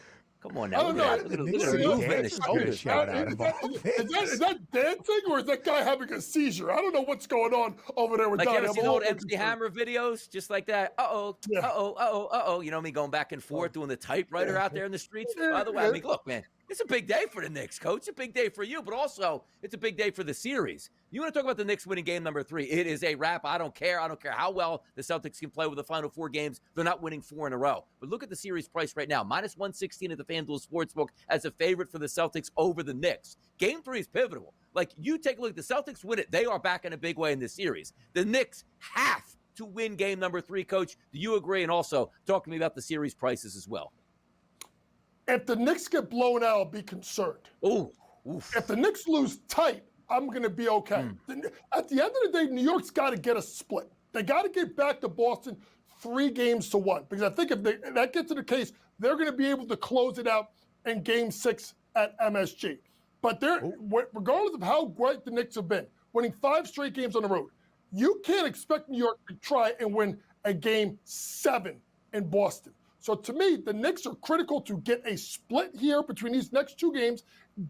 Come on now. Look at the movement in the shoulders. Is that dancing or is that guy having a seizure? I don't know what's going on over there with Donnie. Like, you ever seen the old MC Hammer videos? Just like that. Uh-oh, uh-oh, uh-oh, uh-oh. You know what I mean? Going back and forth, doing the typewriter out there in the streets. By the way, I mean, look, man. It's a big day for the Knicks, Coach. It's a big day for you, but also it's a big day for the series. You want to talk about the Knicks winning game number 3. It is a wrap. I don't care. I don't care how well the Celtics can play with the final 4 games. They're not winning 4 in a row. But look at the series price right now. Minus 116 at the FanDuel Sportsbook as a favorite for the Celtics over the Knicks. Game 3 is pivotal. Like, you take a look. The Celtics win it. They are back in a big way in this series. The Knicks have to win game number 3, Coach. Do you agree? And also, talk to me about the series prices as well. If the Knicks get blown out, I'll be concerned. Oof. If the Knicks lose tight, I'm going to be okay. At the end of the day, New York's got to get a split. They got to get back to Boston 3-1 because I think if that gets to the case, they're going to be able to close it out in Game 6 at MSG. But regardless of how great the Knicks have been, winning 5 straight games on the road, you can't expect New York to try and win a Game 7 in Boston. So to me, the Knicks are critical to get a split here between these next 2 games,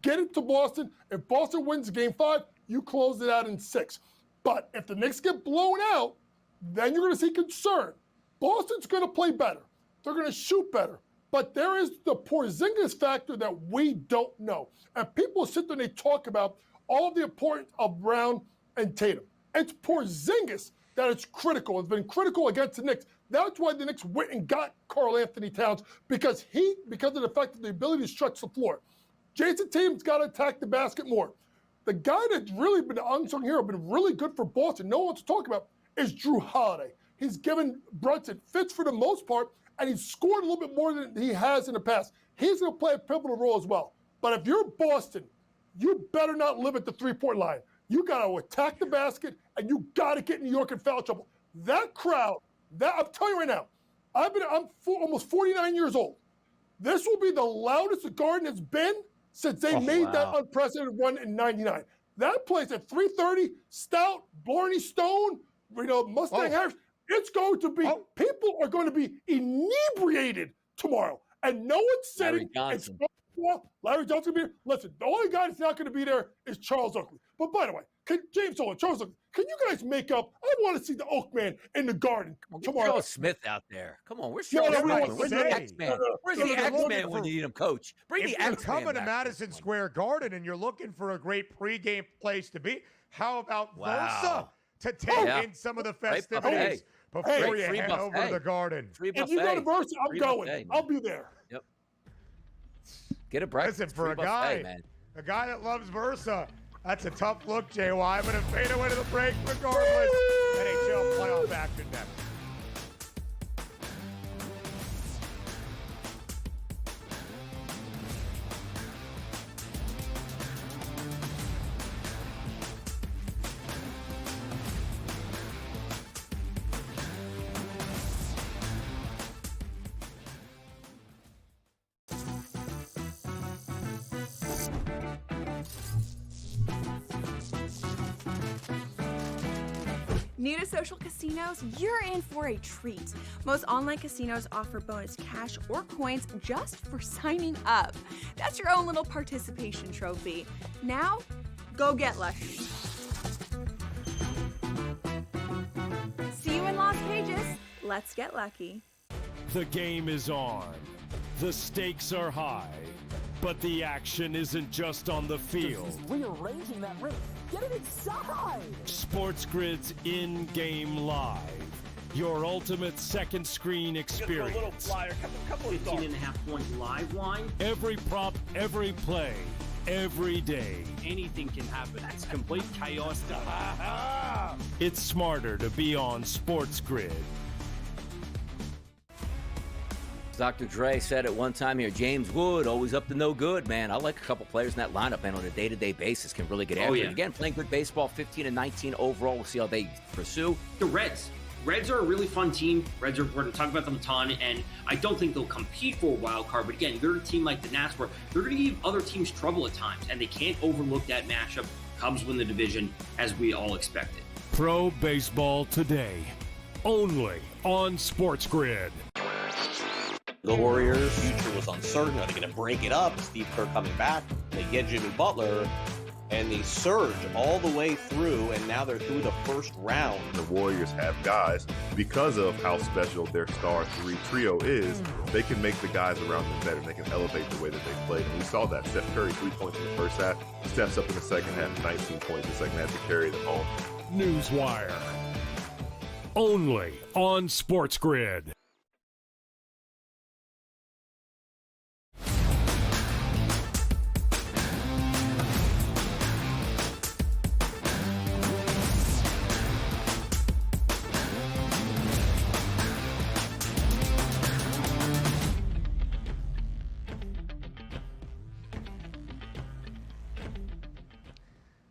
get it to Boston. If Boston wins Game 5, you close it out in 6. But if the Knicks get blown out, then you're going to see concern. Boston's going to play better. They're going to shoot better. But there is the Porzingis factor that we don't know. And people sit there and they talk about all the importance of Brown and Tatum. It's Porzingis that is critical. It's been critical against the Knicks. That's why the Knicks went and got Karl Anthony Towns, because of the fact that the ability to stretch the floor. Jason Tatum's got to attack the basket more. The guy that's really been the unsung hero, been really good for Boston, no one wants to talk about, is Drew Holiday. He's given Brunson fits for the most part, and he's scored a little bit more than he has in the past. He's going to play a pivotal role as well. But if you're Boston, you better not live at the three-point line. You got to attack the basket, and you got to get New York in foul trouble. That crowd, I'm telling you right now, I'm almost 49 years old. This will be the loudest the Garden has been since they made that unprecedented run in '99. That place at 3:30, Stout, Blarney Stone, Mustang Harris. It's going to be, people are going to be inebriated tomorrow. And no one's sitting. Larry Johnson will be here. Listen, the only guy that's not going to be there is Charles Oakley. But by the way, James Dolan, Charles Oakley, can you guys make up? I want to see the Oakman in the Garden tomorrow. Joe Smith out there. Come on, where's Joe Smith? Where's the X-Man? Where's the X-Man when you need him, coach? Bring the X-Man. If you're coming to Madison Square Garden and you're looking for a great pregame place to be, how about Versa to take in some of the festivities before you head over to the Garden? If you go to Versa, I'm going. I'll be there. Yep. Get a breakfast. Listen, for a guy that loves Versa, that's a tough look, JY. I'm going to fade away to the break regardless. NHL playoff action next. New to social casinos? You're in for a treat. Most online casinos offer bonus cash or coins just for signing up. That's your own little participation trophy. Now, go get lucky. See you in Las Vegas. Let's get lucky. The game is on. The stakes are high. But the action isn't just on the field. He's rearranging that ring. Get it inside! SportsGrid's in-game live. Your ultimate second screen experience. A little flyer, couple 15.5 point live line. Every prop, every play, every day. Anything can happen. That's complete chaos. It's smarter to be on SportsGrid. Dr. Dre said at one time here, James Wood, always up to no good, man. I like a couple players in that lineup, man, on a day-to-day basis can really get after it. Again, playing good baseball, 15 and 19 overall. We'll see how they pursue. The Reds are a really fun team. Reds are, we're going to talk about them a ton, and I don't think they'll compete for a wild card. But again, they're a team like the Nats where they're going to give other teams trouble at times, and they can't overlook that matchup. Cubs win the division, as we all expected. Pro Baseball Today, only on SportsGrid. The Warriors' future was uncertain. Are they going to break it up? Steve Kerr coming back. They get Jimmy Butler, and they surge all the way through, and now they're through the first round. The Warriors have guys, because of how special their star trio is, they can make the guys around them better, and they can elevate the way that they play. And we saw that. Steph Curry, 3 points in the first half, steps up in the second half, 19 points in the second half to carry them home. Newswire, only on SportsGrid.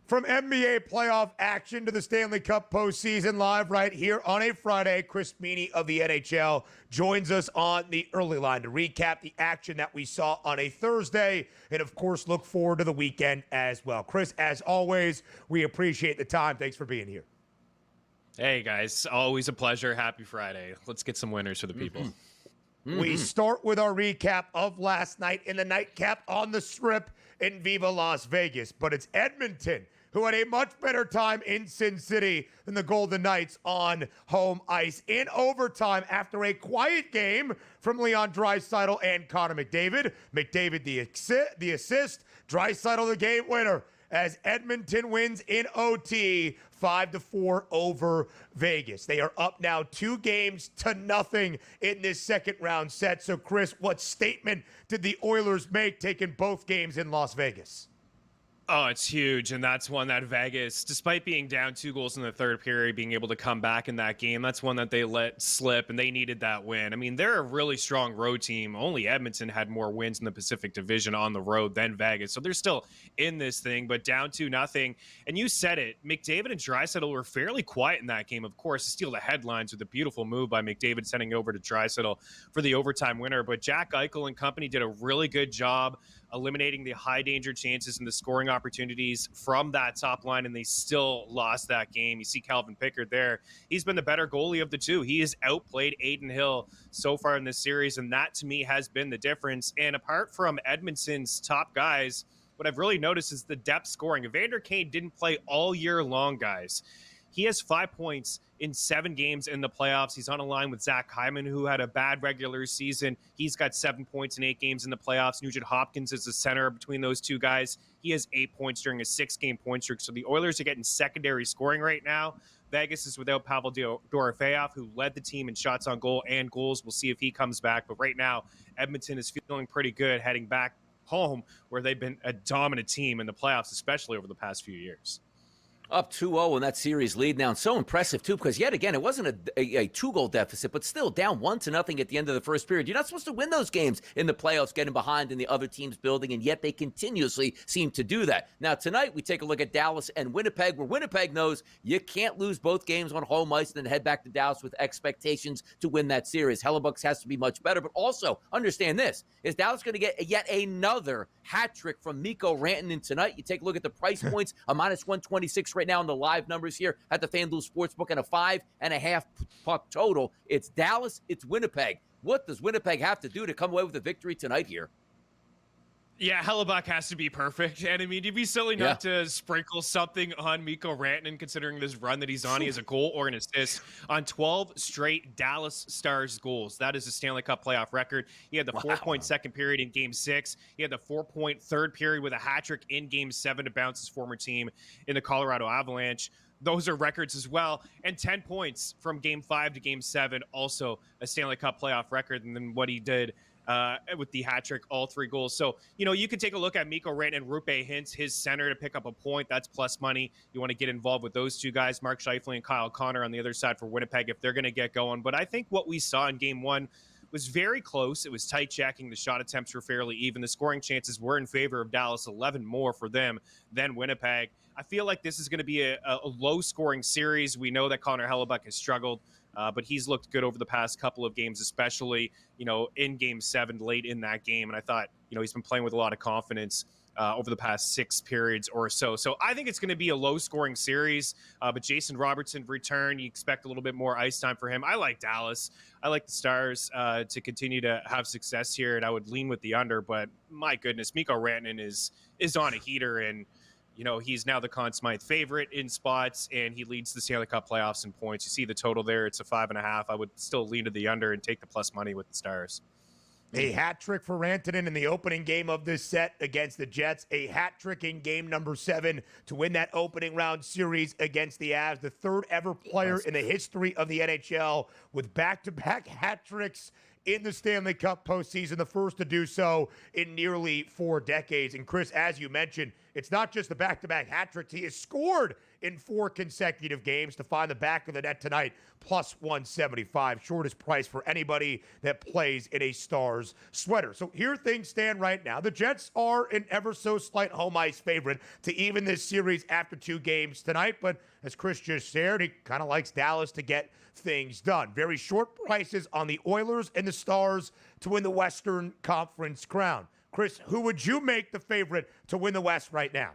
From NBA playoff action to the Stanley Cup postseason, live right here on a Friday, Chris Meaney of the NHL joins us on the early line to recap the action that we saw on a Thursday and, of course, look forward to the weekend as well. Chris, as always, we appreciate the time. Thanks for being here. Hey, guys. Always a pleasure. Happy Friday. Let's get some winners for the people. We start with our recap of last night in the nightcap on the Strip in Viva Las Vegas, but it's Edmonton who had a much better time in Sin City than the Golden Knights on home ice in overtime after a quiet game from Leon Draisaitl and Connor McDavid. McDavid the assist, Draisaitl the game winner as Edmonton wins in OT 5-4 over Vegas. They are up now 2-0 in this second round set. So, Chris, what statement did the Oilers make taking both games in Las Vegas? Oh, it's huge, and that's one that Vegas, despite being down 2 goals in the third period, being able to come back in that game, that's one that they let slip, and they needed that win. I mean, they're a really strong road team. Only Edmonton had more wins in the Pacific Division on the road than Vegas, so they're still in this thing, but down 2-0. And you said it, McDavid and Draisaitl were fairly quiet in that game, of course, to steal the headlines with a beautiful move by McDavid sending it over to Draisaitl for the overtime winner. But Jack Eichel and company did a really good job eliminating the high danger chances and the scoring opportunities from that top line, and they still lost that game. You see Calvin Pickard there. He's been the better goalie of the two. He has outplayed Adin Hill so far in this series, and that to me has been the difference. And apart from Edmonton's top guys, what I've really noticed is the depth scoring. Evander Kane didn't play all year long, guys. He has 5 points in 7 games in the playoffs. He's on a line with Zach Hyman, who had a bad regular season. He's got 7 points in 8 games in the playoffs. Nugent Hopkins is the center between those two guys. He has 8 points during a 6-game point streak. So the Oilers are getting secondary scoring right now. Vegas is without Pavel Dorofeyev, who led the team in shots on goal and goals. We'll see if he comes back. But right now, Edmonton is feeling pretty good heading back home, where they've been a dominant team in the playoffs, especially over the past few years. Up 2-0 in that series lead now. And so impressive, too, because yet again, it wasn't a 2-goal deficit, but still down 1-0 at the end of the first period. You're not supposed to win those games in the playoffs, getting behind in the other team's building, and yet they continuously seem to do that. Now, tonight, we take a look at Dallas and Winnipeg, where Winnipeg knows you can't lose both games on home ice and then head back to Dallas with expectations to win that series. Hellebuck has to be much better, but also understand this. Is Dallas going to get yet another hat trick from Mikko Rantanen tonight? You take a look at the price points, a -126 right now in the live numbers here at the FanDuel Sportsbook, and a 5.5 puck total. It's Dallas, it's Winnipeg. What does Winnipeg have to do to come away with a victory tonight here? Yeah, Hellebuck has to be perfect. And I mean, you'd be silly not to sprinkle something on Mikko Rantanen, considering this run that he's on. He has a goal or an assist on 12 straight Dallas Stars goals. That is a Stanley Cup playoff record. He had the 4-point second period in Game 6. He had the 4-point third period with a hat trick in Game 7 to bounce his former team in the Colorado Avalanche. Those are records as well. And 10 points from Game 5 to Game 7, also a Stanley Cup playoff record. And then what he did with the hat trick, all 3 goals. So, you know, you can take a look at Mikko Rantanen and Rupe Hintz, his center, to pick up a point. That's plus money. You want to get involved with those two guys, Mark Scheifele and Kyle Connor on the other side for Winnipeg, if they're going to get going. But I think what we saw in Game 1 was very close. It was tight checking. The shot attempts were fairly even. The scoring chances were in favor of Dallas, 11 more for them than Winnipeg. I feel like this is going to be a low-scoring series. We know that Connor Hellebuck has struggled, but he's looked good over the past couple of games, especially, you know, in Game 7, late in that game. And I thought, you know, he's been playing with a lot of confidence over the past 6 periods or so. So I think it's going to be a low-scoring series, but Jason Robertson return. You expect a little bit more ice time for him. I like Dallas. I like the Stars to continue to have success here, and I would lean with the under. But my goodness, Mikko Rantanen is on a heater, and you know, he's now the Conn Smythe favorite in spots, and he leads the Stanley Cup playoffs in points. You see the total there. It's a 5.5. I would still lean to the under and take the plus money with the Stars. A hat trick for Rantanen in the opening game of this set against the Jets. A hat trick in game number 7 to win that opening round series against the Avs. The third ever player in the history of the NHL with back-to-back hat tricks in the Stanley Cup postseason, the first to do so in nearly 4 decades. And Chris, as you mentioned, it's not just the back-to-back hat tricks. He has scored in 4 consecutive games to find the back of the net tonight, plus 175. Shortest price for anybody that plays in a Stars sweater. So here things stand right now. The Jets are an ever so slight home ice favorite to even this series after 2 games tonight. But as Chris just shared, he kind of likes Dallas to get things done. Very short prices on the Oilers and the Stars to win the Western Conference crown. Chris, who would you make the favorite to win the West right now?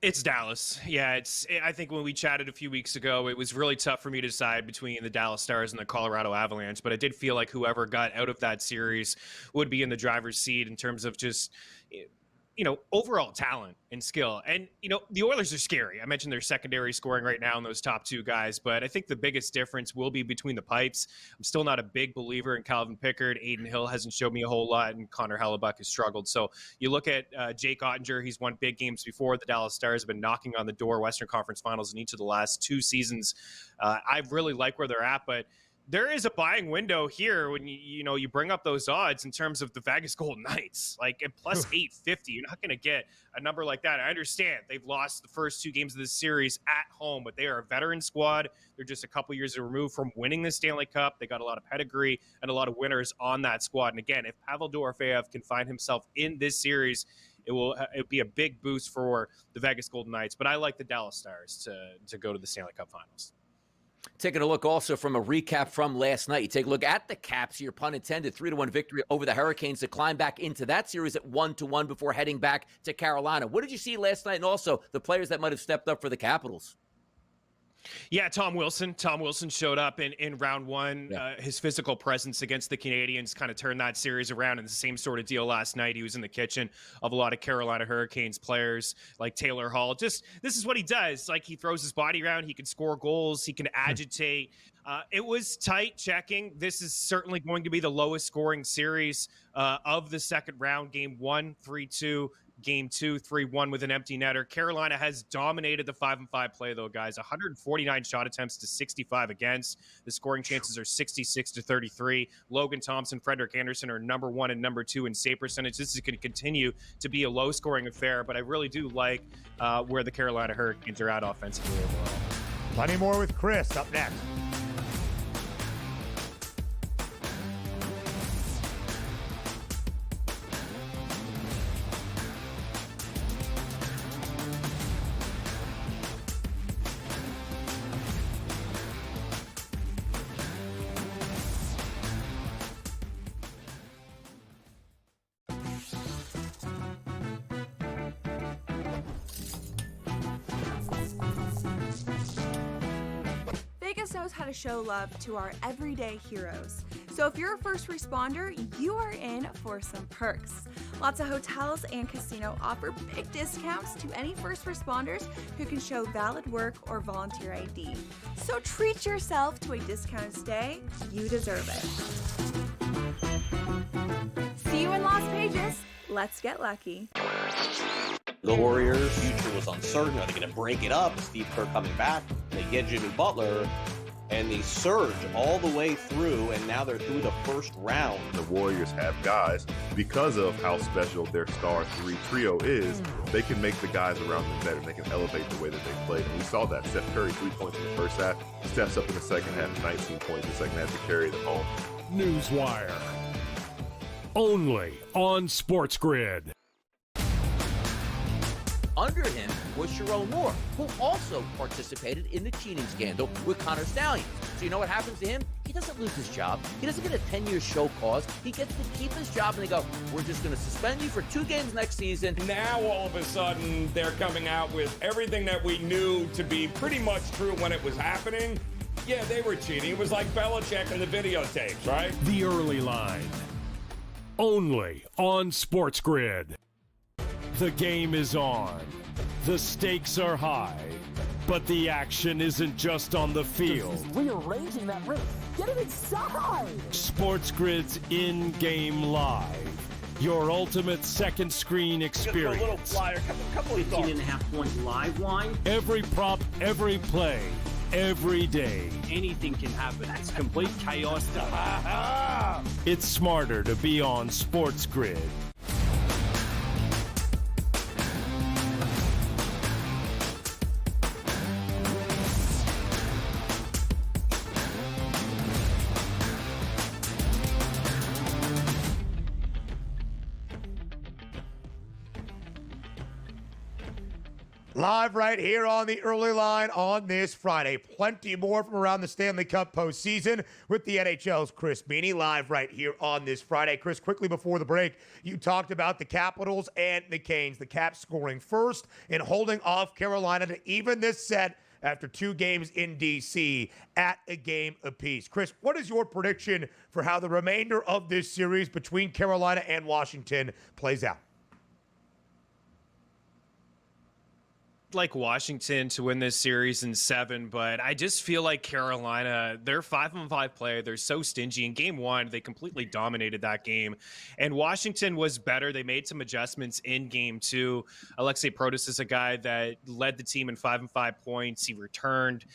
It's Dallas. Yeah, I think when we chatted a few weeks ago, it was really tough for me to decide between the Dallas Stars and the Colorado Avalanche, but I did feel like whoever got out of that series would be in the driver's seat in terms of just, you overall talent and skill. And, the Oilers are scary. I mentioned their secondary scoring right now in those top two guys, but I think the biggest difference will be between the pipes. I'm still not a big believer in Calvin Pickard. Aiden Hill hasn't showed me a whole lot, and Connor Hellebuck has struggled. So you look at Jake Ottinger, he's won big games before. The Dallas Stars have been knocking on the door, Western Conference Finals in each of the last two seasons. I really like where they're at, but there is a buying window here when you bring up those odds in terms of the Vegas Golden Knights. Like at plus 850, you're not going to get a number like that. I understand they've lost the first two games of this series at home, but they are a veteran squad. They're just a couple years removed from winning the Stanley Cup. They got a lot of pedigree and a lot of winners on that squad. And again, if Pavel Dorofeyev can find himself in this series, it'll be a big boost for the Vegas Golden Knights. But I like the Dallas Stars to go to the Stanley Cup Finals. Taking a look also from a recap from last night. You take a look at the Caps here, pun intended, 3-1 victory over the Hurricanes to climb back into that series at 1-1 before heading back to Carolina. What did you see last night, and also the players that might have stepped up for the Capitals? Yeah, Tom Wilson. Tom Wilson showed up in round one. Yeah. His physical presence against the Canadiens kind of turned that series around, and the same sort of deal last night. He was in the kitchen of a lot of Carolina Hurricanes players like Taylor Hall. Just this is what he does. Like, he throws his body around. He can score goals. He can agitate. It was tight checking. This is certainly going to be the lowest scoring series of the second round. Game 1, 3-2. Game 2, 3-1 with an empty netter. Carolina has dominated the 5-5 play, though, guys. 149 shot attempts to 65 against. The scoring chances are 66-33. Logan Thompson, Frederick Anderson are number 1 and number 2 in save percentage. This is going to continue to be a low-scoring affair, but I really do like where the Carolina Hurricanes are at offensively overall. Plenty more with Chris up next. Vegas knows how to show love to our everyday heroes. So if you're a first responder, you are in for some perks. Lots of hotels and casino offer big discounts to any first responders who can show valid work or volunteer ID. So treat yourself to a discounted stay. You deserve it. See you in Las Vegas. Let's get lucky. The Warriors' future was uncertain. Are they going to break it up? Steve Kerr coming back. They get Jimmy Butler, and they surge all the way through, and now they're through the first round. The Warriors have guys, because of how special their star three trio is, they can make the guys around them better. They can elevate the way that they play. And we saw that. Steph Curry, 3 points in the first half, steps up in the second half, 19 points in the second half to carry them home. Newswire. Only on SportsGrid. Under him was Sharon Moore, who also participated in the cheating scandal with Connor Stallions. So you know what happens to him? He doesn't lose his job. He doesn't get a 10-year show cause. He gets to keep his job, and they go, we're just going to suspend you for 2 games next season. Now, all of a sudden, they're coming out with everything that we knew to be pretty much true when it was happening. Yeah, they were cheating. It was like Belichick and the videotapes, right? The Early Line. Only on SportsGrid. The game is on. The stakes are high. But the action isn't just on the field. He's rearranging that ring. Get it inside! SportsGrid's in-game live. Your ultimate second screen experience. Just a little flyer, couple of 15.5 points live line. Every prop, every play, every day. Anything can happen. That's complete chaos. It's smarter to be on SportsGrid. Live right here on the Early Line on this Friday. Plenty more from around the Stanley Cup postseason with the NHL's Chris Meaney live right here on this Friday. Chris, quickly before the break, you talked about the Capitals and the Canes. The Caps scoring first and holding off Carolina to even this set after 2 games in D.C. at a game apiece. Chris, what is your prediction for how the remainder of this series between Carolina and Washington plays out? like Washington to win this series in 7, but I just feel like Carolina, they're 5-on-5 play. They're so stingy. In game 1, they completely dominated that game. And Washington was better. They made some adjustments in game 2. Alexei Protas is a guy that led the team in 5-on-5 points. He returned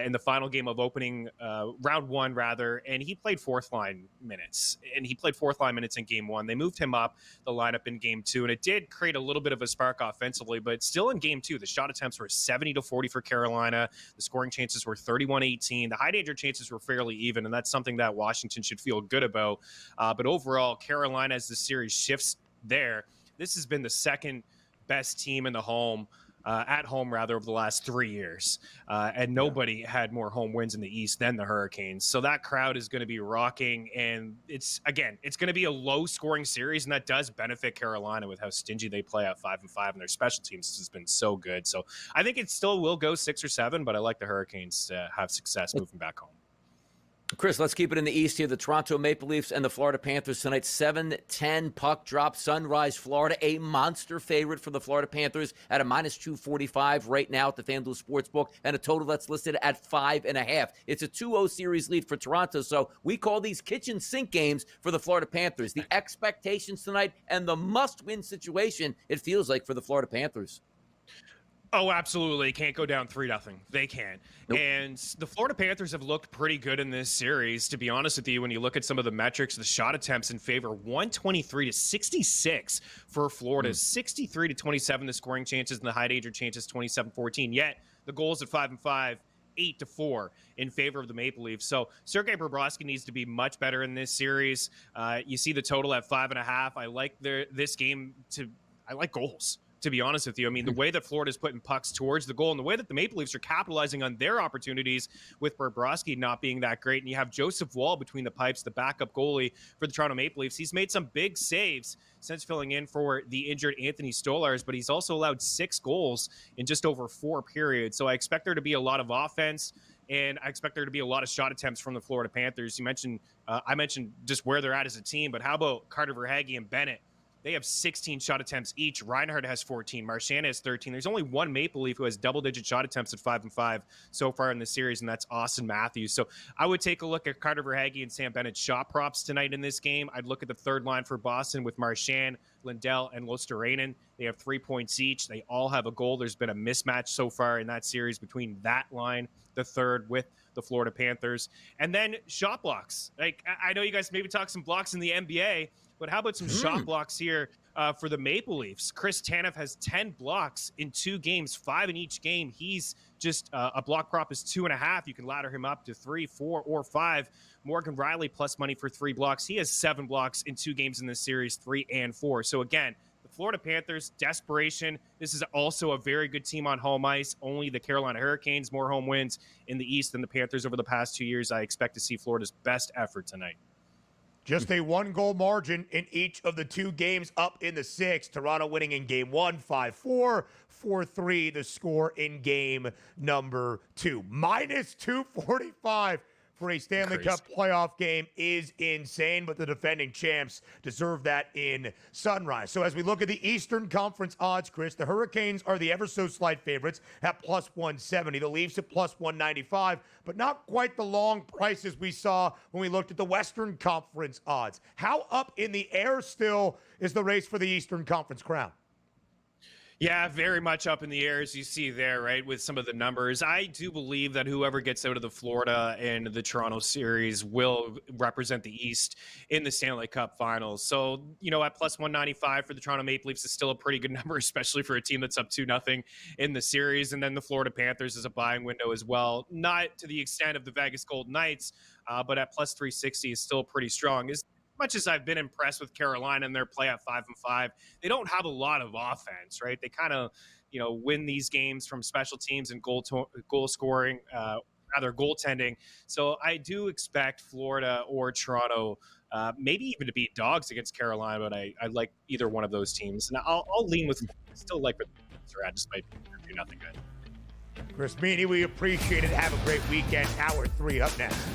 in the final game of opening round 1, rather, and he played fourth line minutes. And he played fourth line minutes in game 1. They moved him up the lineup in game 2, and it did create a little bit of a spark offensively, but still in game 2, the shot attempts were 70-40 for Carolina. The scoring chances were 31-18. The high danger chances were fairly even, and that's something that Washington should feel good about. But overall, Carolina, as the series shifts there, this has been the second best team in the home, at home rather, over the last 3 years. And nobody had more home wins in the East than the Hurricanes. So that crowd is going to be rocking. And it's going to be a low scoring series. And that does benefit Carolina with how stingy they play at 5-5. And their special teams has been so good. So I think it still will go 6 or 7, but I like the Hurricanes to have success moving back home. Chris, let's keep it in the East here. The Toronto Maple Leafs and the Florida Panthers tonight. 7:10 puck drop. Sunrise, Florida, a monster favorite for the Florida Panthers at a -245 right now at the FanDuel Sportsbook, and a total that's listed at 5.5. It's a 2-0 series lead for Toronto, so we call these kitchen sink games for the Florida Panthers. The expectations tonight and the must-win situation, it feels like, for the Florida Panthers. Oh, absolutely. Can't go down 3-0. They can't. Nope. And the Florida Panthers have looked pretty good in this series, to be honest with you. When you look at some of the metrics, the shot attempts in favor, 123-66 for Florida, 63-27 the scoring chances, and the high danger chances, 27-14. Yet the goals at 5-5, 8-4 in favor of the Maple Leafs. So Sergei Bobrovsky needs to be much better in this series. You see the total at 5.5. I like this game I like goals, to be honest with you. I mean, the way that Florida's putting pucks towards the goal and the way that the Maple Leafs are capitalizing on their opportunities with Bobrovsky not being that great. And you have Joseph Woll between the pipes, the backup goalie for the Toronto Maple Leafs. He's made some big saves since filling in for the injured Anthony Stolarz, but he's also allowed 6 goals in just over 4 periods. So I expect there to be a lot of offense, and I expect there to be a lot of shot attempts from the Florida Panthers. You mentioned, I mentioned just where they're at as a team, but how about Carter Verhaeghe and Bennett? They have 16 shot attempts each. Reinhart has 14. Marchand has 13. There's only one Maple Leaf who has double-digit shot attempts at 5-5 so far in the series, and that's Austin Matthews. So I would take a look at Carter Verhaeghe and Sam Bennett's shot props tonight in this game. I'd look at the third line for Boston with Marchand, Lindell, and Luostarinen. They have 3 points each. They all have a goal. There's been a mismatch so far in that series between that line, the third, with the Florida Panthers. And then shot blocks. Like, I know you guys maybe talk some blocks in the NBA, but how about some shot blocks here for the Maple Leafs? Chris Tanev has 10 blocks in 2 games, 5 in each game. He's just a block prop is 2.5. You can ladder him up to 3, 4, or 5. Morgan Riley plus money for 3 blocks. He has 7 blocks in 2 games in this series, 3 and 4. So again, the Florida Panthers, desperation. This is also a very good team on home ice. Only the Carolina Hurricanes, more home wins in the East than the Panthers over the past 2 years. I expect to see Florida's best effort tonight. Just a 1-goal margin in each of the 2 games up in the 6. Toronto winning in game 1, 5-4, 4-3, the score in game number 2. -245 for a Stanley Cup playoff game is insane, but the defending champs deserve that in Sunrise. So as we look at the Eastern Conference odds, Chris, the Hurricanes are the ever-so-slight favorites at +170. The Leafs at +195, but not quite the long prices we saw when we looked at the Western Conference odds. How up in the air still is the race for the Eastern Conference crown? Yeah, very much up in the air, as you see there, right, with some of the numbers. I do believe that whoever gets out of the Florida and the Toronto series will represent the East in the Stanley Cup Finals. So, you know, at +195 for the Toronto Maple Leafs is still a pretty good number, especially for a team that's up 2-0 in the series. And then the Florida Panthers is a buying window as well. Not to the extent of the Vegas Golden Knights, but at +360 is still pretty strong. As much as I've been impressed with Carolina and their play at 5-5, they don't have a lot of offense, right? They kind of, you know, win these games from special teams and goal scoring, rather goaltending. So I do expect Florida or Toronto, maybe even to beat dogs against Carolina, but I like either one of those teams. And I'll lean with, still like with the despite do nothing good. Chris Meaney, we appreciate it. Have a great weekend. Hour 3 up next.